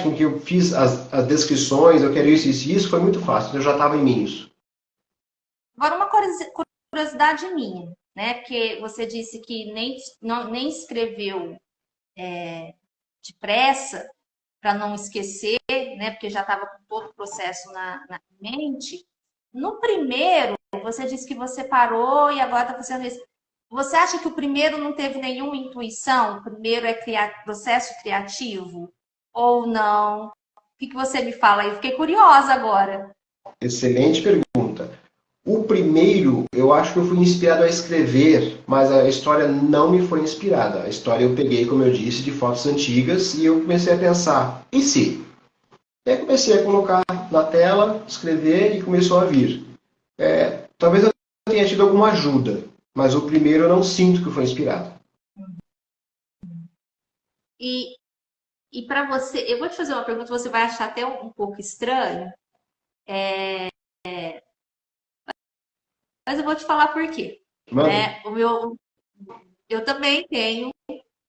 com que eu fiz as descrições, eu quero isso, isso e isso, foi muito fácil, eu já estava em mim isso. Agora, uma curiosidade minha, né? Porque você disse que nem escreveu depressa, para não esquecer, né? Porque já estava com todo o processo na mente. No primeiro, você disse que você parou e agora está fazendo isso. Você acha que o primeiro não teve nenhuma intuição? O primeiro é processo criativo? Ou não? O que você me fala aí? Fiquei curiosa agora. Excelente pergunta. O primeiro, eu acho que eu fui inspirado a escrever, mas a história não me foi inspirada. A história eu peguei, como eu disse, de fotos antigas e eu comecei a pensar, e se? E aí comecei a colocar na tela, escrever e começou a vir. Talvez eu tenha tido alguma ajuda, mas o primeiro eu não sinto que foi inspirado. E para você, eu vou te fazer uma pergunta, você vai achar até um pouco estranho, mas eu vou te falar por quê. Né? Eu também tenho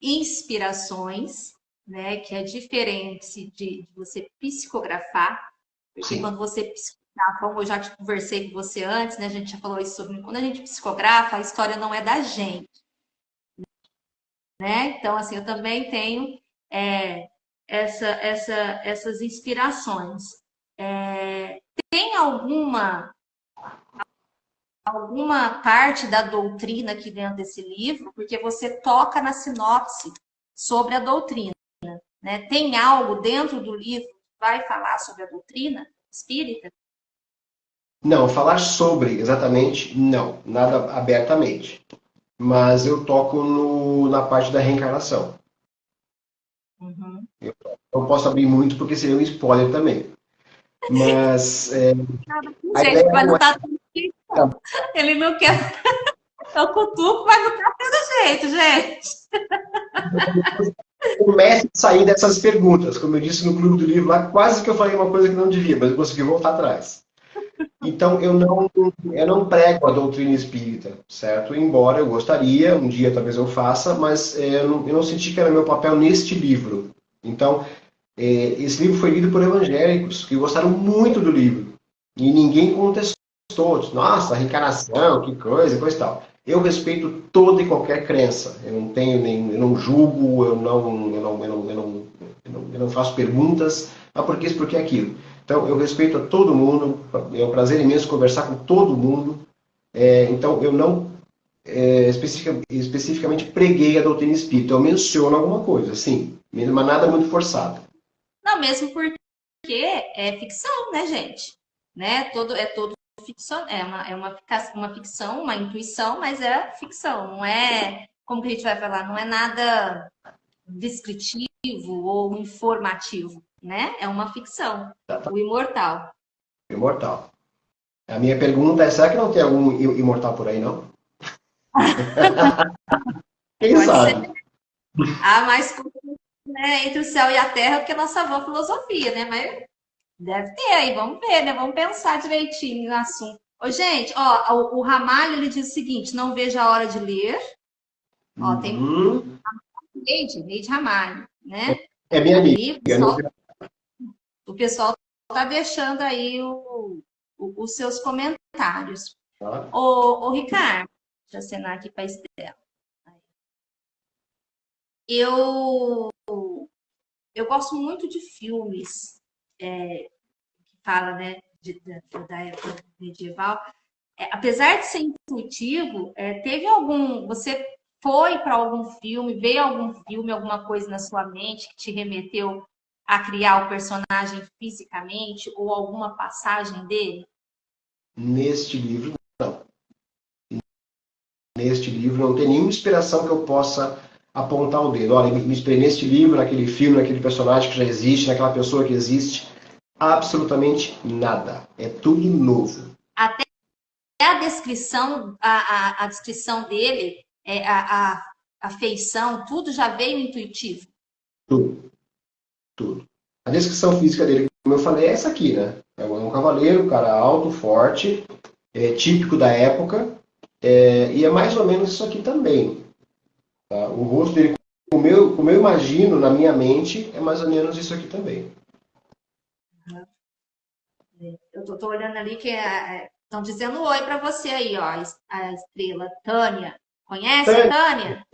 inspirações, né, que é diferente de você psicografar, porque Sim. quando você psicografa, como eu já te conversei com você antes, né, a gente já falou isso sobre quando a gente psicografa, a história não é da gente, né? Então, assim, eu também tenho essas inspirações. Tem alguma parte da doutrina aqui dentro desse livro, porque você toca na sinopse sobre a doutrina, né? Tem algo dentro do livro que vai falar sobre a doutrina espírita? Não, falar sobre exatamente, não, nada abertamente. Mas eu toco na parte da reencarnação. Uhum. Eu não posso abrir muito porque seria um spoiler também. Mas Gente, vai não tá tendo. Ele não quer. Eu cutuco, mas não tá tendo jeito, gente. Comece a sair dessas perguntas. Como eu disse no Clube do Livro lá, quase que eu falei uma coisa que não devia, mas eu consegui voltar atrás. Então, eu não prego a doutrina espírita, certo? Embora eu gostaria, um dia talvez eu faça, mas eu não senti que era meu papel neste livro. Então, esse livro foi lido por evangélicos, que gostaram muito do livro. E ninguém contestou. Nossa, reencarnação, que coisa e tal. eu respeito toda e qualquer crença. Eu não tenho nem, eu não julgo, eu não faço perguntas. Ah, por que isso, por que aquilo? Então, eu respeito a todo mundo. É um prazer imenso conversar com todo mundo. Então, eu não especificamente preguei a doutrina espírita. Eu menciono alguma coisa, sim, mas nada muito forçado. Não, mesmo porque é ficção, né, gente? Né? Todo ficção, uma ficção, uma intuição, mas é ficção, não é, como que a gente vai falar, não é nada descritivo ou informativo, né? É uma ficção, o imortal. Imortal. A minha pergunta é, será que não tem algum imortal por aí, não? Quem Pode sabe? ser. Há mais coisa, né, entre o céu e a terra do que a nossa avó filosofia, né? Mas deve ter aí, vamos ver, né? Vamos pensar direitinho no assunto. Ô, gente, ó, o Ramalho, ele diz o seguinte, não vejo a hora de ler. Ó, tem Uhum. Neide Ramalho, né? É minha amiga. Aí o pessoal tá deixando aí os seus comentários. Ô, Ricardo, deixa eu acenar aqui para a Estela. Eu gosto muito de filmes que fala, né, da época medieval. Apesar de ser intuitivo, teve algum. Você foi para algum filme, veio algum filme, alguma coisa na sua mente que te remeteu a criar o personagem fisicamente ou alguma passagem dele? Neste livro, não. Neste livro não tem nenhuma inspiração que eu possa apontar o dedo. Olha, me inspirei neste livro, naquele filme, naquele personagem que já existe, naquela pessoa que existe. Absolutamente nada. É tudo novo. Até a descrição, a descrição dele, a feição, tudo já veio intuitivo. Tudo. Tudo. A descrição física dele, como eu falei, é essa aqui, né? É um cavaleiro, um cara alto, forte, típico da época, e é mais ou menos isso aqui também. Tá? O rosto dele, como eu imagino na minha mente, é mais ou menos isso aqui também. Eu tô olhando ali que estão dizendo oi para você aí, ó, a estrela Tânia. Conhece a Tânia?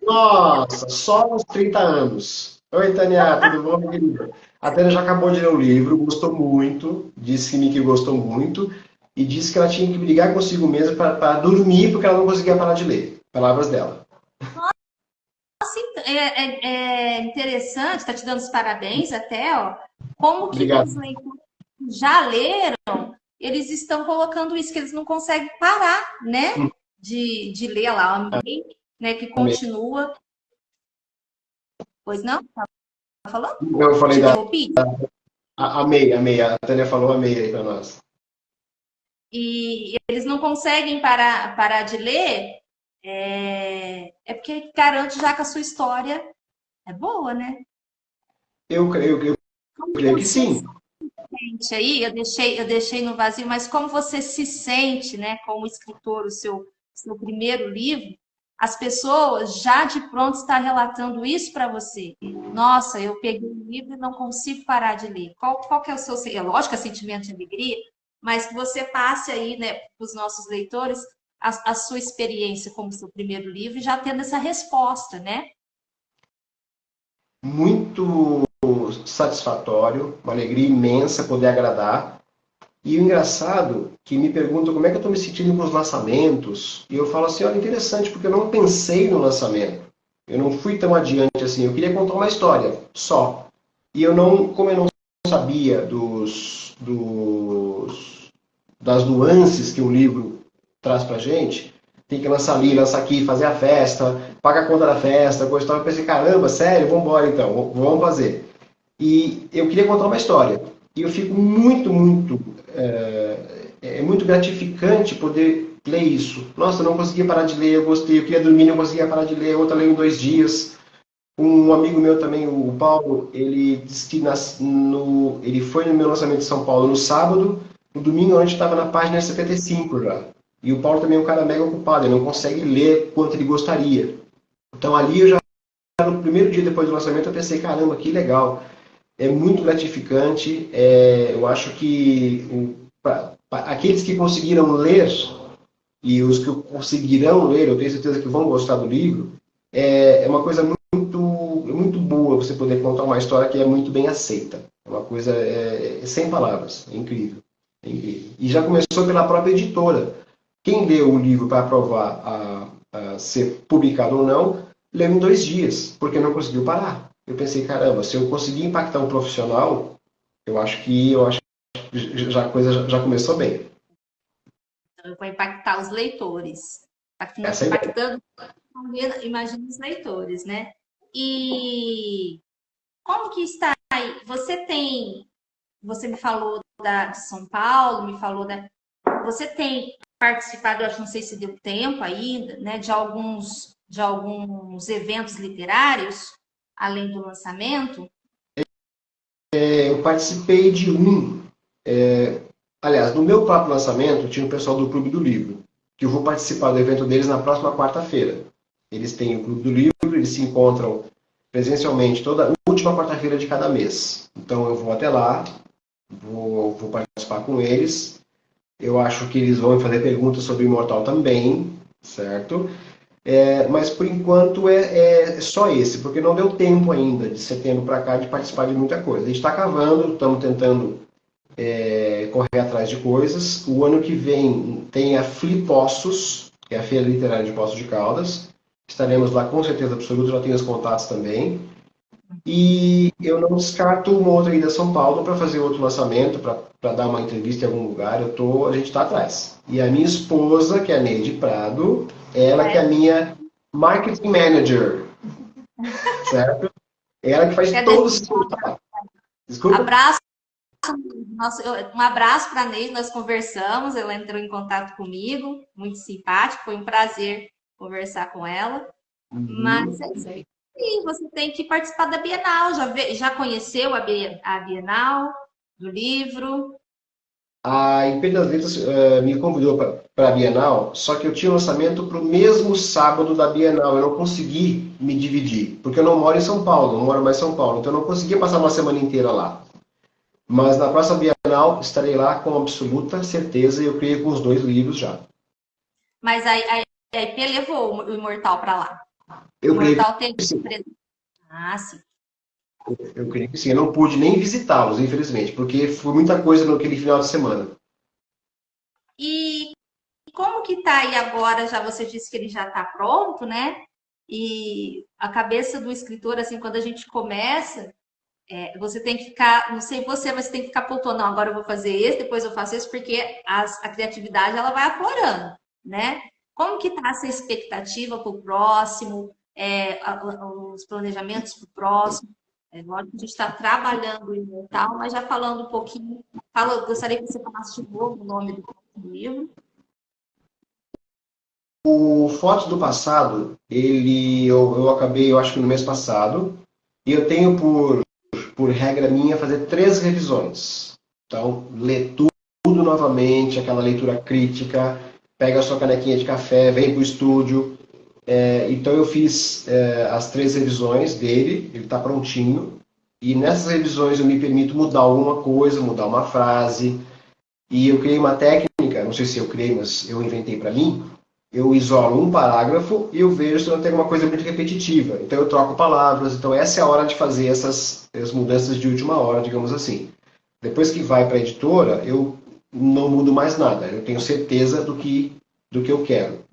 Nossa, só uns 30 anos. Oi, Tânia, tudo bom, querida? A Tânia já acabou de ler o livro, gostou muito, disse que gostou muito, e disse que ela tinha que brigar consigo mesma para dormir, porque ela não conseguia parar de ler. Palavras dela. Nossa, é interessante, tá te dando os parabéns até, ó. Como que Obrigado. os leitores já leram, eles estão colocando isso, que eles não conseguem parar, né? De ler lá, amei, né? Que continua. Pois não? Tá falando? Eu falei Te da. interrompi? Amei, amei. A Tânia falou amei aí para nós. E eles não conseguem parar de ler, porque garante já que a sua história é boa, né? Eu creio que sim. Sente aí, eu deixei no vazio, mas como você se sente, né, como escritor, seu primeiro livro, as pessoas já de pronto estão relatando isso para você. Nossa, eu peguei o livro e não consigo parar de ler. Qual que é o seu, é lógico que é sentimento de alegria, mas que você passe aí, né, para os nossos leitores a sua experiência como seu primeiro livro, já tendo essa resposta, né? Muito satisfatório, uma alegria imensa poder agradar. E o engraçado que me perguntam como é que eu estou me sentindo com os lançamentos. E eu falo assim, olha, interessante, porque eu não pensei no lançamento. Eu não fui tão adiante assim. Eu queria contar uma história só. E eu não, como eu não sabia das nuances que um livro traz pra gente, tem que lançar ali, lançar aqui, fazer a festa, pagar a conta da festa, coisa e tal. Eu pensei, caramba, sério, vamos embora então, vamos fazer. E eu queria contar uma história. E eu fico muito muito gratificante poder ler isso. Nossa, eu não conseguia parar de ler, eu gostei, eu queria dormir, não conseguia parar de ler, outra leu em 2 dias. Um amigo meu também, o Paulo, ele disse que ele foi no meu lançamento de São Paulo no sábado, no domingo a gente estava na página 75 já. E o Paulo também é um cara mega ocupado, ele não consegue ler quanto ele gostaria. Então ali eu já, no primeiro dia depois do lançamento, eu pensei, caramba, que legal. É muito gratificante. Eu acho que aqueles que conseguiram ler e os que conseguirão ler, eu tenho certeza que vão gostar do livro, é uma coisa muito boa você poder contar uma história que é muito bem aceita. É uma coisa sem palavras, é incrível, é incrível. E já começou pela própria editora. Quem leu o livro para aprovar a ser publicado ou não, leu em 2 dias, porque não conseguiu parar. Eu pensei, caramba, se eu conseguir impactar um profissional, eu acho que a coisa já começou bem. Então, eu vou impactar os leitores. Essa é a ideia. Impactando, imagina os leitores, né? E como que está aí? Você me falou de São Paulo, me falou da. Você tem participado, eu acho, não sei se deu tempo ainda, né, de alguns eventos literários, além do lançamento? Eu participei de aliás, no meu próprio lançamento, tinha o pessoal do Clube do Livro, que eu vou participar do evento deles na próxima quarta-feira. Eles têm o Clube do Livro, eles se encontram presencialmente toda última quarta-feira de cada mês. Então eu vou até lá, vou participar com eles. Eu acho que eles vão fazer perguntas sobre o Imortal também, certo? Mas por enquanto é só esse, porque não deu tempo ainda, de setembro para cá, de participar de muita coisa. A gente está cavando, estamos tentando correr atrás de coisas. O ano que vem tem a Flipossos, que é a Feira Literária de Poços de Caldas. Estaremos lá com certeza absoluta, já tenho os contatos também. E eu não descarto uma outra ida a São Paulo para fazer outro lançamento, para dar uma entrevista em algum lugar. A gente está atrás. E a minha esposa, que é a Neide Prado, ela que é a minha marketing manager, certo? Ela que faz todo o seu trabalho. Desculpa? Abraço, um abraço para a Neide, nós conversamos, ela entrou em contato comigo, muito simpático, foi um prazer conversar com ela. Mas é isso aí. E você tem que participar da Bienal, já conheceu a Bienal do livro? A Império das Letras me convidou para a Bienal, só que eu tinha um lançamento para o mesmo sábado da Bienal. Eu não consegui me dividir, porque eu não moro em São Paulo, não moro mais em São Paulo, então eu não conseguia passar uma semana inteira lá. Mas na próxima Bienal estarei lá com absoluta certeza e eu creio com os 2 livros já. Mas a IP levou o Imortal para lá. Eu o creio Imortal teve que sim. Ah, sim. Eu creio que sim. Eu não pude nem visitá-los, infelizmente, porque foi muita coisa naquele final de semana. E como que tá aí agora? Já você disse que ele já está pronto, né? E a cabeça do escritor, assim, quando a gente começa, você tem que ficar, não sei você, mas você tem que ficar apontando, não, agora eu vou fazer esse, depois eu faço esse, porque a criatividade ela vai aflorando, né? Como que tá essa expectativa para o próximo, os planejamentos para o próximo? Lógico que a gente está trabalhando o Imortal, mas já falando um pouquinho, gostaria que você falasse de novo o nome do livro. O Fotos do Passado, eu acabei, eu acho que no mês passado, e eu tenho por regra minha fazer 3 revisões. Então, ler tudo novamente, aquela leitura crítica, pega a sua canequinha de café, vem para o estúdio. Então eu fiz as 3 revisões dele, ele está prontinho. E nessas revisões eu me permito mudar alguma coisa, mudar uma frase. E eu criei uma técnica, não sei se eu criei, mas eu inventei para mim. Eu isolo um parágrafo e eu vejo se não tem alguma coisa muito repetitiva. Então eu troco palavras. Então essa é a hora de fazer essas mudanças de última hora, digamos assim. Depois que vai para a editora, eu não mudo mais nada. Eu tenho certeza do que eu quero.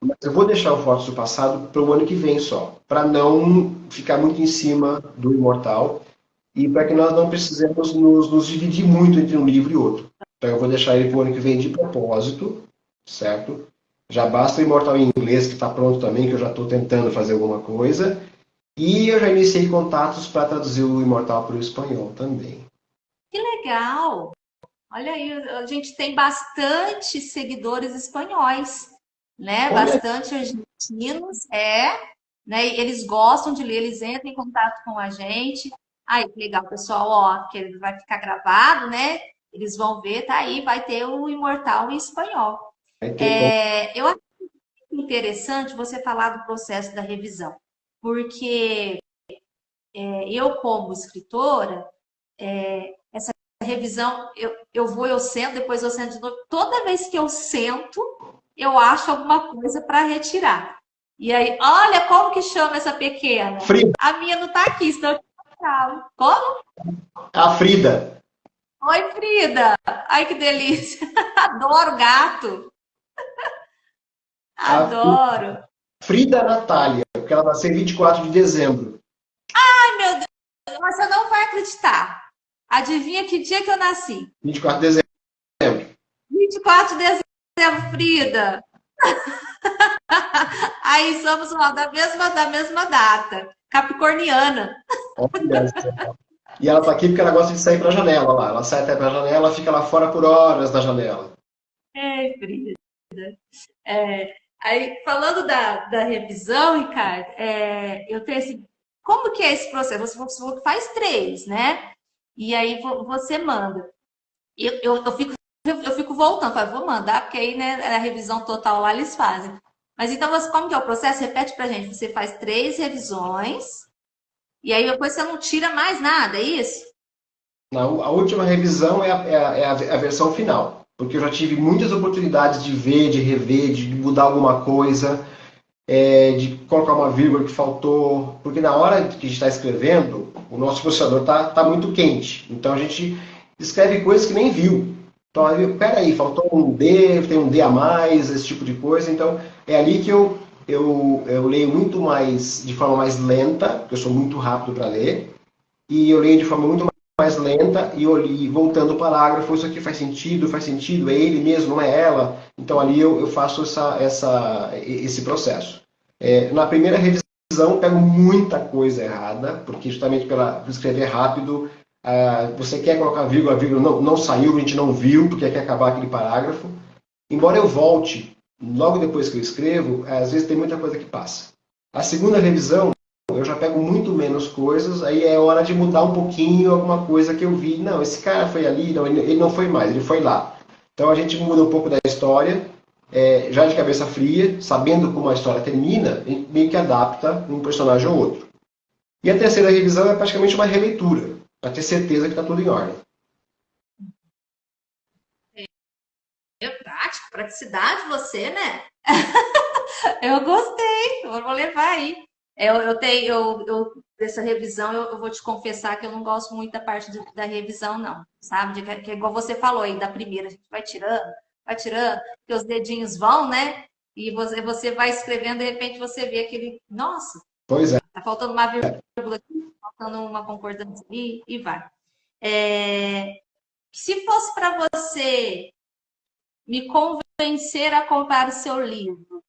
Mas eu vou deixar o Fotos do Passado para o ano que vem só, para não ficar muito em cima do Imortal e para que nós não precisemos nos dividir muito entre um livro e outro. Então eu vou deixar ele para o ano que vem de propósito, certo? Já basta o Imortal em inglês, que está pronto também, que eu já estou tentando fazer alguma coisa. E eu já iniciei contatos para traduzir o Imortal para o espanhol também. Que legal! Olha aí, a gente tem bastante seguidores espanhóis, né? Olha, Bastante argentinos, né? E eles gostam de ler, eles entram em contato com a gente. Aí, que legal, pessoal, ó, que ele vai ficar gravado, né? Eles vão ver, tá aí, vai ter o Imortal em espanhol. vai ter como. Eu acho interessante você falar do processo da revisão, porque eu, como escritora, essa revisão, eu sento, depois eu sento de novo. Toda vez que eu sento, eu acho alguma coisa para retirar. E aí, olha como que chama essa pequena. Frida. A minha não tá aqui, senão eu te falo. Como? A Frida. Oi, Frida. Ai, que delícia. Adoro gato. Adoro. Frida Natália, porque ela nasceu em 24 de dezembro. Ai, meu Deus, mas você não vai acreditar. Adivinha que dia que eu nasci? 24 de dezembro. 24 de dezembro, Frida. Aí somos da mesma data. Capricorniana. Olha só. E ela tá aqui porque ela gosta de sair pra janela lá. Ela sai até pra janela, fica lá fora por horas na janela. É, Frida. Aí, falando da revisão, Ricardo, eu tenho assim, como que é esse processo? Você falou que faz 3, né? E aí você manda. Eu fico voltando, falo, vou mandar, porque aí, né, a revisão total lá eles fazem. Mas então, como que é o processo? Repete pra gente. Você faz 3 revisões, e aí depois você não tira mais nada, é isso? A última revisão é a versão final. Porque eu já tive muitas oportunidades de ver, de rever, de mudar alguma coisa, de colocar uma vírgula que faltou. Porque na hora que a gente está escrevendo, o nosso processador tá muito quente. Então a gente escreve coisas que nem viu. Então, peraí, faltou um D, tem um D a mais, esse tipo de coisa. Então, é ali que eu leio muito mais, de forma mais lenta, porque eu sou muito rápido para ler, e eu leio de forma muito mais lenta, e eu li, voltando o parágrafo, isso aqui faz sentido, é ele mesmo, não é ela. Então, ali eu faço esse processo. Na primeira revisão, eu pego muita coisa errada, porque justamente por escrever rápido, você quer colocar vírgula, a vírgula não saiu, a gente não viu, porque quer acabar aquele parágrafo. Embora eu volte, logo depois que eu escrevo, às vezes tem muita coisa que passa. A segunda revisão, eu já pego muito menos coisas, aí é hora de mudar um pouquinho alguma coisa que eu vi. Não, esse cara foi ali, não, ele não foi mais, ele foi lá. Então a gente muda um pouco da história, já de cabeça fria, sabendo como a história termina, a gente meio que adapta um personagem ou outro. E a terceira revisão é praticamente uma releitura, para ter certeza que está tudo em ordem. É prático, praticidade você, né? Eu gostei, eu vou levar aí. Dessa revisão, eu vou te confessar que eu não gosto muito da parte da revisão, não, sabe? Que é igual você falou aí, da primeira, a gente vai tirando, que os dedinhos vão, né? E você vai escrevendo, de repente você vê aquele, nossa, Pois é. tá faltando uma vírgula aqui, faltando uma concordância ali, e vai. Se fosse para você me convencer a comprar o seu livro,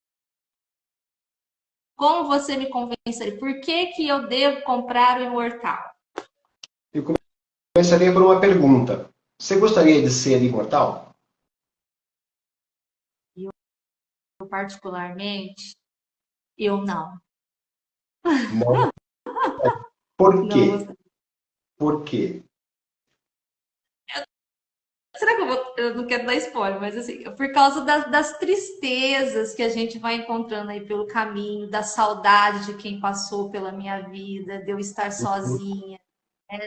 como você me convenceria? Por que eu devo comprar o Imortal? Eu começaria por uma pergunta. Você gostaria de ser imortal? Eu particularmente, eu não. Não. Por quê? Não. Por quê? Será que eu não quero dar spoiler, mas assim, por causa das tristezas que a gente vai encontrando aí pelo caminho, da saudade de quem passou pela minha vida, de eu estar sozinha,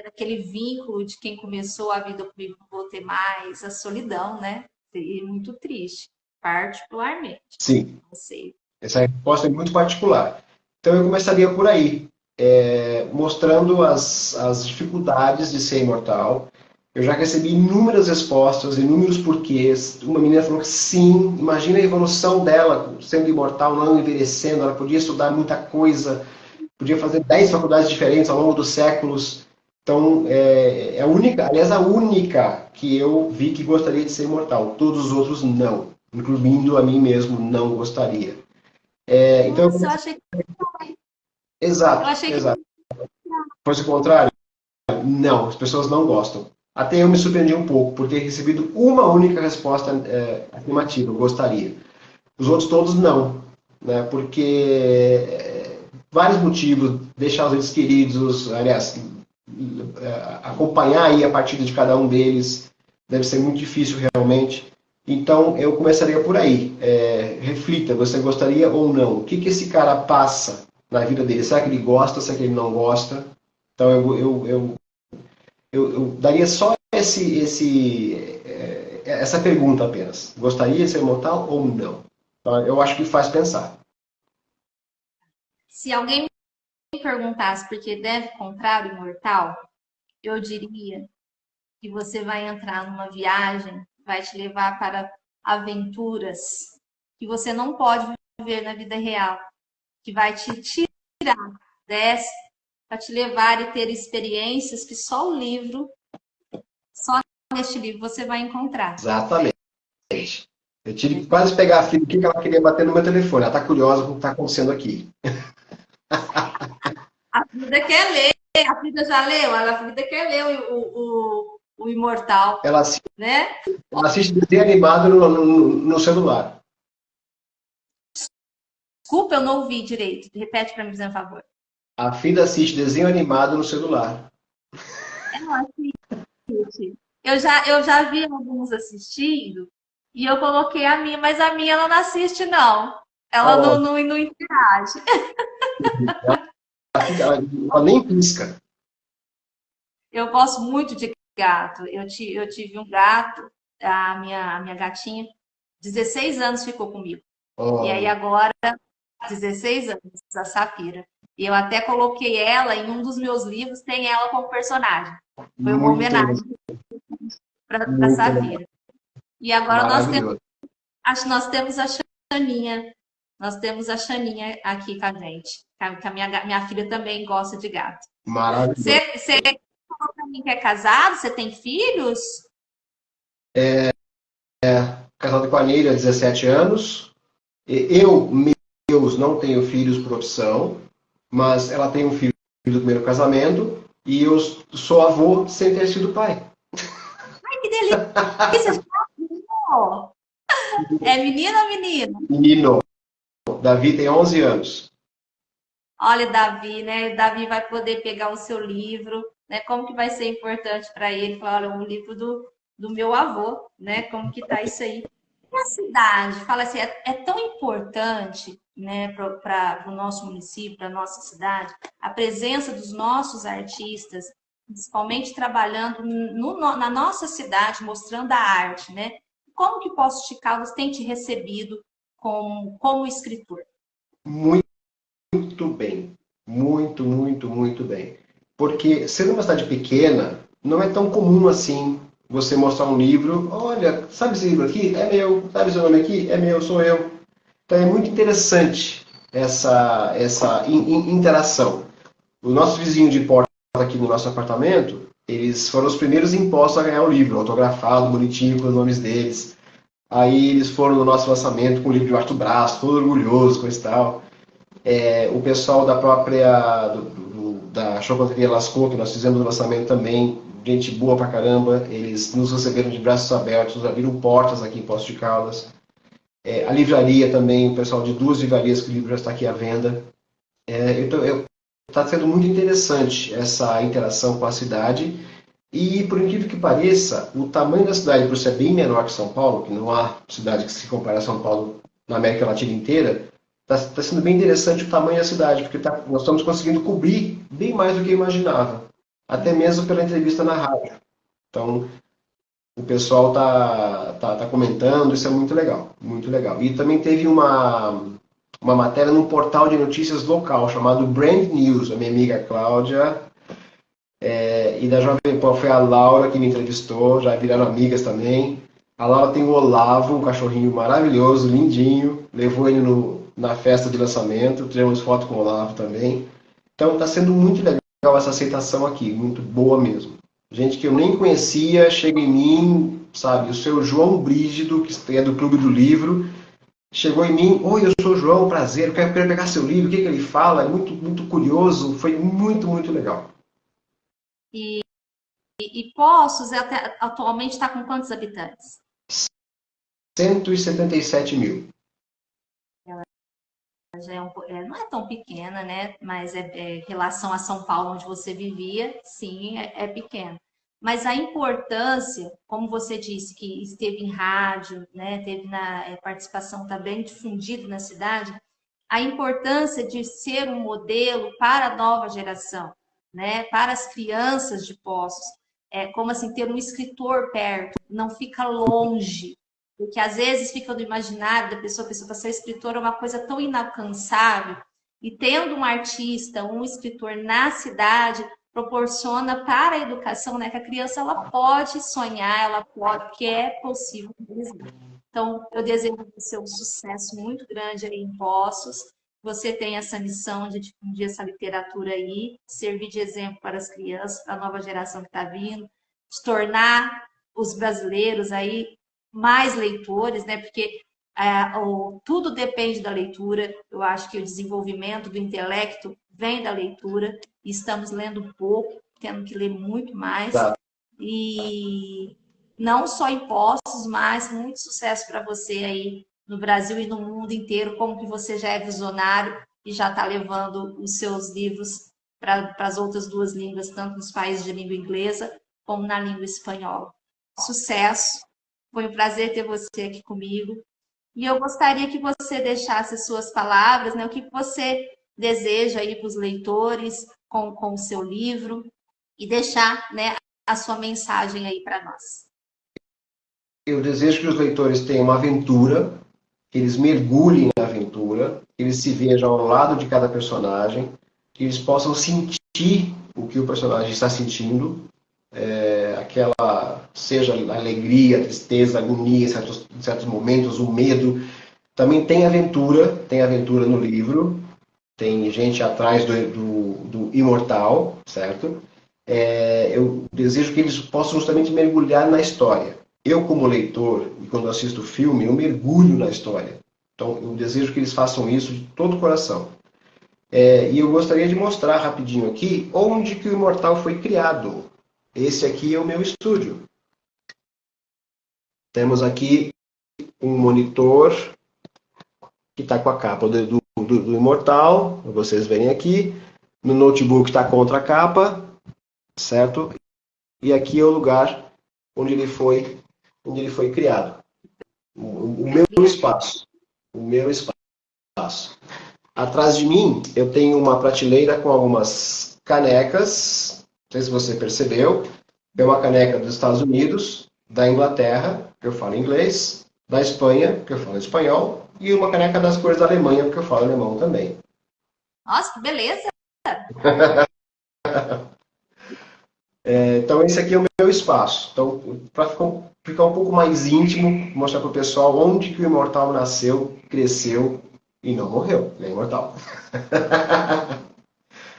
daquele vínculo de quem começou a vida comigo, não vou ter mais, a solidão, né? E muito triste, particularmente. Sim. Não sei. Essa resposta é muito particular. Então eu começaria por aí, mostrando as dificuldades de ser imortal. Eu já recebi inúmeras respostas, inúmeros porquês. Uma menina falou que sim, imagina a evolução dela sendo imortal, não envelhecendo, ela podia estudar muita coisa, podia fazer 10 faculdades diferentes ao longo dos séculos. Então, a única que eu vi que gostaria de ser imortal. Todos os outros não, incluindo a mim mesmo, não gostaria. Então, Nossa, eu achei que... Exato, Eu achei que... exato. Fosse o contrário? Não, as pessoas não gostam. Até eu me surpreendi um pouco por ter recebido uma única resposta afirmativa, eu gostaria. Os outros todos não, né? Porque vários motivos, deixar os entes queridos, aliás, acompanhar aí a partida de cada um deles, deve ser muito difícil realmente. Então eu começaria por aí. Reflita, você gostaria ou não? O que esse cara passa na vida dele? Será que ele gosta? Será que ele não gosta? Então eu daria só essa pergunta apenas. Gostaria de ser imortal ou não? Então, eu acho que faz pensar. Se alguém me perguntasse por que deve comprar o imortal, eu diria que você vai entrar numa viagem, vai te levar para aventuras que você não pode viver na vida real, que vai te tirar dessa, para te levar e ter experiências que só o livro, só neste livro você vai encontrar. Exatamente. Eu tive que quase pegar a filha aqui que ela queria bater no meu telefone. Ela está curiosa com o que está acontecendo aqui. A Frida quer ler, a Frida já leu, a Frida quer ler o Imortal, né? Ela assiste desenho animado no celular. Desculpa, eu não ouvi direito. Repete para mim, por favor. A Frida assiste desenho animado no celular. Ela assiste. Eu já vi alguns assistindo e eu coloquei a minha, mas a minha ela não assiste, não. Ela não interage. Ela nem pisca. Eu gosto muito de gato. Eu tive um gato, a minha gatinha, 16 anos ficou comigo. Oh. E aí agora, 16 anos, a Safira. E eu até coloquei ela em um dos meus livros, tem ela como personagem. Foi uma homenagem para a Safira. E agora nós temos a Xaninha. Nós temos a Xaninha aqui com a gente. Que a minha filha também gosta de gato. Maravilhoso. Você falou para mim que é casado? Você tem filhos? Casado com a Neira, 17 anos. Eu, meus, não tenho filhos por opção, mas ela tem um filho do primeiro casamento e eu sou avô sem ter sido pai. Ai, que delícia! É menino ou menino? Menino. Davi tem 11 anos. Olha, Davi, né? Davi vai poder pegar o seu livro, né? Como que vai ser importante para ele? Falar, olha, o livro do meu avô, né? Como que tá isso aí? E a cidade, fala assim, é tão importante, né, para o nosso município, para a nossa cidade, a presença dos nossos artistas, principalmente trabalhando na nossa cidade, mostrando a arte, né? Como que Poços de Caldas tem te recebido como escritor? Muito bem. Muito, muito, muito bem. Porque sendo uma cidade pequena, não é tão comum assim você mostrar um livro, olha, sabe esse livro aqui? É meu. Sabe esse nome aqui? É meu, sou eu. Então é muito interessante essa interação. O nosso vizinho de porta aqui no nosso apartamento, eles foram os primeiros impostos a ganhar o livro, autografado, bonitinho, com os nomes deles. Aí eles foram no nosso lançamento com o livro de Arthur Braço, todo orgulhoso, coisa e tal. O pessoal da própria da Chocolateria Lascaux, que nós fizemos o lançamento também, gente boa pra caramba, eles nos receberam de braços abertos, abriram portas aqui em Poços de Caldas. A livraria também, o pessoal de 2 livrarias que o livro já está aqui à venda. Está sendo muito interessante essa interação com a cidade e, por incrível que pareça, o tamanho da cidade, por ser bem menor que São Paulo, que não há cidade que se compare a São Paulo na América Latina inteira, está sendo bem interessante o tamanho da cidade, porque nós estamos conseguindo cobrir bem mais do que eu imaginava, até mesmo pela entrevista na rádio. Então, o pessoal tá comentando, isso é muito legal, muito legal. E também teve uma matéria num portal de notícias local chamado Brand News, a minha amiga Cláudia, e da Jovem Pan foi a Laura que me entrevistou, já viraram amigas também. A Laura tem o Olavo, um cachorrinho maravilhoso, lindinho, levou ele na festa de lançamento, tiramos foto com o Olavo também. Então está sendo muito legal essa aceitação aqui, muito boa mesmo. Gente que eu nem conhecia, chega em mim, sabe, o seu João Brígido, que é do Clube do Livro, chegou em mim, oi, eu sou o João, prazer, eu quero pegar seu livro, o que ele fala, é muito, muito curioso, foi muito, muito legal. E Poços atualmente está com quantos habitantes? 177 mil. Já não é tão pequena, né? Mas em relação a São Paulo, onde você vivia, sim, é pequena. Mas a importância, como você disse, que esteve em rádio, né? Teve na participação também difundida na cidade, a importância de ser um modelo para a nova geração, né? Para as crianças de Poços. como assim, ter um escritor perto, não fica longe. Porque às vezes fica no imaginário da pessoa, a pessoa para ser escritor é uma coisa tão inalcançável. E tendo um artista, um escritor na cidade, proporciona para a educação, né, que a criança ela pode sonhar, ela pode, que é possível mesmo. Então, eu desejo você um sucesso muito grande aí em Poços. Você tem essa missão de difundir essa literatura aí, servir de exemplo para as crianças, para a nova geração que está vindo, de tornar os brasileiros aí mais leitores, né? Porque tudo depende da leitura. Eu acho que o desenvolvimento do intelecto vem da leitura. E estamos lendo pouco, tendo que ler muito mais. Tá. E não só em Poços, mas muito sucesso para você aí no Brasil e no mundo inteiro, como que você já é visionário e já está levando os seus livros para as outras duas línguas, tanto nos países de língua inglesa como na língua espanhola. Sucesso! Foi um prazer ter você aqui comigo. E eu gostaria que você deixasse suas palavras, né? O que você deseja aí para os leitores com o seu livro e deixar, né, a sua mensagem aí para nós. Eu desejo que os leitores tenham uma aventura, que eles mergulhem na aventura, que eles se vejam ao lado de cada personagem, que eles possam sentir o que o personagem está sentindo, seja a alegria, a tristeza, a agonia em certos momentos, o medo. Também tem aventura no livro, tem gente atrás do imortal, certo? Eu desejo que eles possam justamente mergulhar na história. Eu, como leitor, e quando assisto o filme, eu mergulho na história. Então, eu desejo que eles façam isso de todo o coração. E eu gostaria de mostrar rapidinho aqui onde que o Imortal foi criado. Esse aqui é o meu estúdio. Temos aqui um monitor que está com a capa do Imortal. Vocês verem aqui. No notebook está contra a capa, certo? E aqui é o lugar onde ele foi criado. O meu espaço. O meu espaço. Atrás de mim, eu tenho uma prateleira com algumas canecas. Não sei se você percebeu. É uma caneca dos Estados Unidos, da Inglaterra, que eu falo inglês, da Espanha, que eu falo espanhol, e uma caneca das cores da Alemanha, porque eu falo alemão também. Nossa, que beleza! Então, esse aqui é o meu espaço. Então, para ficar um pouco mais íntimo, mostrar para o pessoal onde que o Imortal nasceu, cresceu e não morreu. Ele é imortal.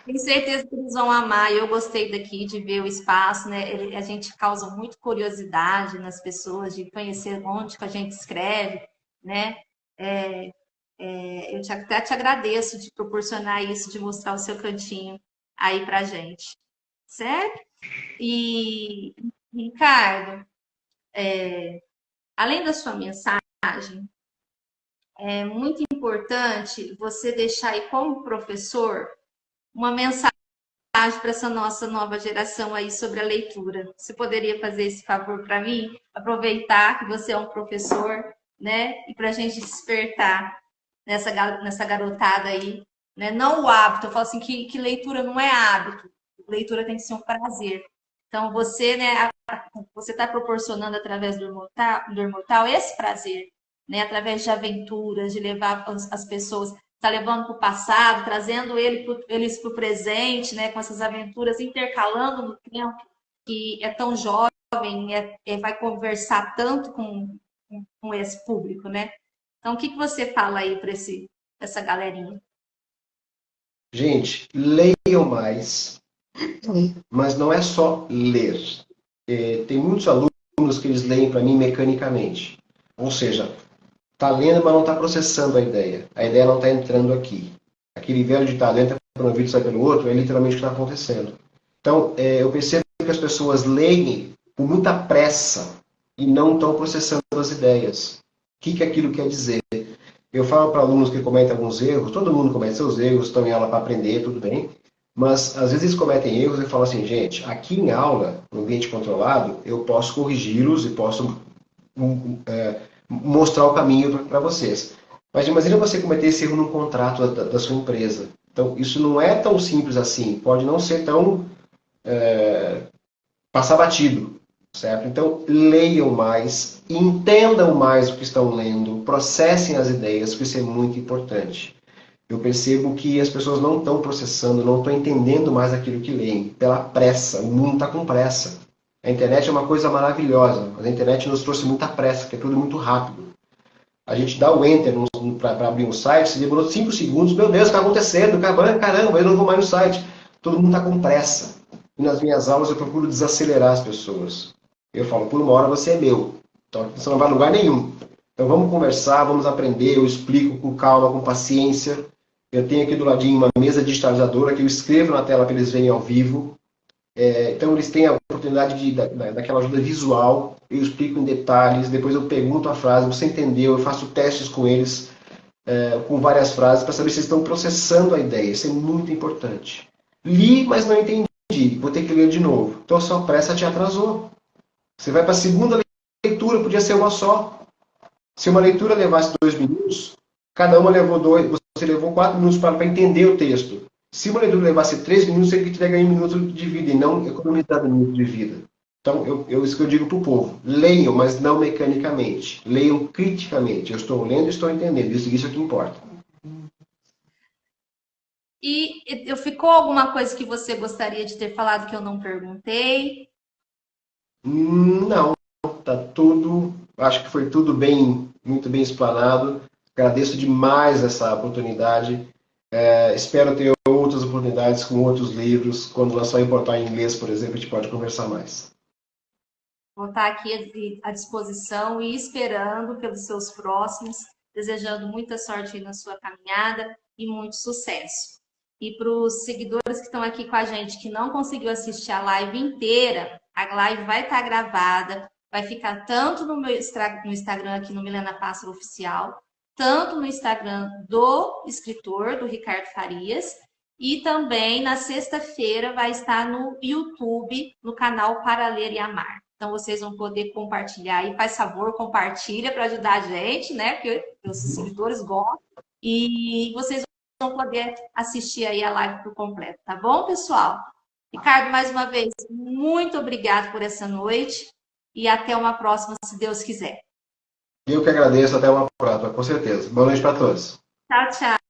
Tenho certeza que eles vão amar. Eu gostei daqui de ver o espaço, né? A gente causa muito curiosidade nas pessoas de conhecer onde que a gente escreve, né? Eu até te agradeço de proporcionar isso, de mostrar o seu cantinho aí pra gente, certo? E, Ricardo, além da sua mensagem, é muito importante você deixar aí como professor uma mensagem para essa nossa nova geração aí sobre a leitura. Você poderia fazer esse favor para mim? Aproveitar que você é um professor, né? E para a gente despertar nessa garotada aí, né? Não o hábito, eu falo assim que leitura não é hábito, leitura tem que ser um prazer. Então você, né? Você está proporcionando através do Imortal esse prazer, né? Através de aventuras, de levar as pessoas, está levando para o passado, trazendo eles para o presente, né? Com essas aventuras, intercalando no tempo, que é tão jovem, vai conversar tanto com esse público, né? Então, o que você fala aí para essa galerinha? Gente, leiam mais, mas não é só ler. Tem muitos alunos que eles leem para mim mecanicamente. Ou seja, está lendo, mas não está processando a ideia. A ideia não está entrando aqui. Aquele velho ditado, entra por um ouvido e sai pelo outro, é literalmente o que está acontecendo. Então, eu percebo que as pessoas leem com muita pressa e não estão processando as ideias. O que aquilo quer dizer? Eu falo para alunos que cometem alguns erros, todo mundo comete seus erros, estão em aula para aprender, tudo bem, mas às vezes eles cometem erros e falam assim, gente, aqui em aula, no ambiente controlado, eu posso corrigi-los e posso mostrar o caminho para vocês. Mas imagina você cometer esse erro num contrato da sua empresa. Então, isso não é tão simples assim. Pode não ser tão passar batido, certo? Então, leiam mais, entendam mais o que estão lendo, processem as ideias, porque isso é muito importante. Eu percebo que as pessoas não estão processando, não estão entendendo mais aquilo que leem, pela pressa. O mundo está com pressa. A internet é uma coisa maravilhosa, mas a internet nos trouxe muita pressa, porque é tudo muito rápido. A gente dá o enter para abrir um site, se demorou 5 segundos, meu Deus, o que está acontecendo? Caramba, eu não vou mais no site. Todo mundo está com pressa. E nas minhas aulas eu procuro desacelerar as pessoas. Eu falo, por uma hora você é meu. Então você não vai a lugar nenhum. Então vamos conversar, vamos aprender, eu explico com calma, com paciência. Eu tenho aqui do ladinho uma mesa digitalizadora que eu escrevo na tela para eles verem ao vivo. Então eles têm a oportunidade daquela ajuda visual, eu explico em detalhes, depois eu pergunto a frase, você entendeu, eu faço testes com eles, com várias frases, para saber se eles estão processando a ideia. Isso é muito importante. Li, mas não entendi, vou ter que ler de novo. Então a sua pressa te atrasou. Você vai para a segunda leitura, podia ser uma só. Se uma leitura levasse 2 minutos, cada uma levou 2, você levou 4 minutos para entender o texto. Se uma leitura levasse 3 minutos, você teria ganho 1 minuto de vida e não economizado 1 minuto de vida. Então, isso que eu digo para o povo. Leiam, mas não mecanicamente. Leiam criticamente. Eu estou lendo e estou entendendo. Isso é o que importa. E ficou alguma coisa que você gostaria de ter falado que eu não perguntei? Não, tá tudo. Acho que foi tudo bem, muito bem explanado. Agradeço demais essa oportunidade. Espero ter outras oportunidades com outros livros. Quando lançar em portal em inglês, por exemplo, a gente pode conversar mais. Vou estar aqui à disposição e esperando pelos seus próximos, desejando muita sorte na sua caminhada e muito sucesso. E para os seguidores que estão aqui com a gente, que não conseguiu assistir a live inteira, a live vai estar gravada, vai ficar tanto no meu Instagram aqui no Milena Pássaro Oficial, tanto no Instagram do escritor, do Ricardo Farias, e também na sexta-feira vai estar no YouTube, no canal Para Ler e Amar. Então vocês vão poder compartilhar aí, faz favor, compartilha para ajudar a gente, né? Porque os seguidores gostam. E vocês vão poder assistir aí a live por completo, tá bom, pessoal? Ricardo, mais uma vez, muito obrigado por essa noite e até uma próxima, se Deus quiser. Eu que agradeço, até uma próxima, com certeza. Boa noite para todos. Tchau, tchau.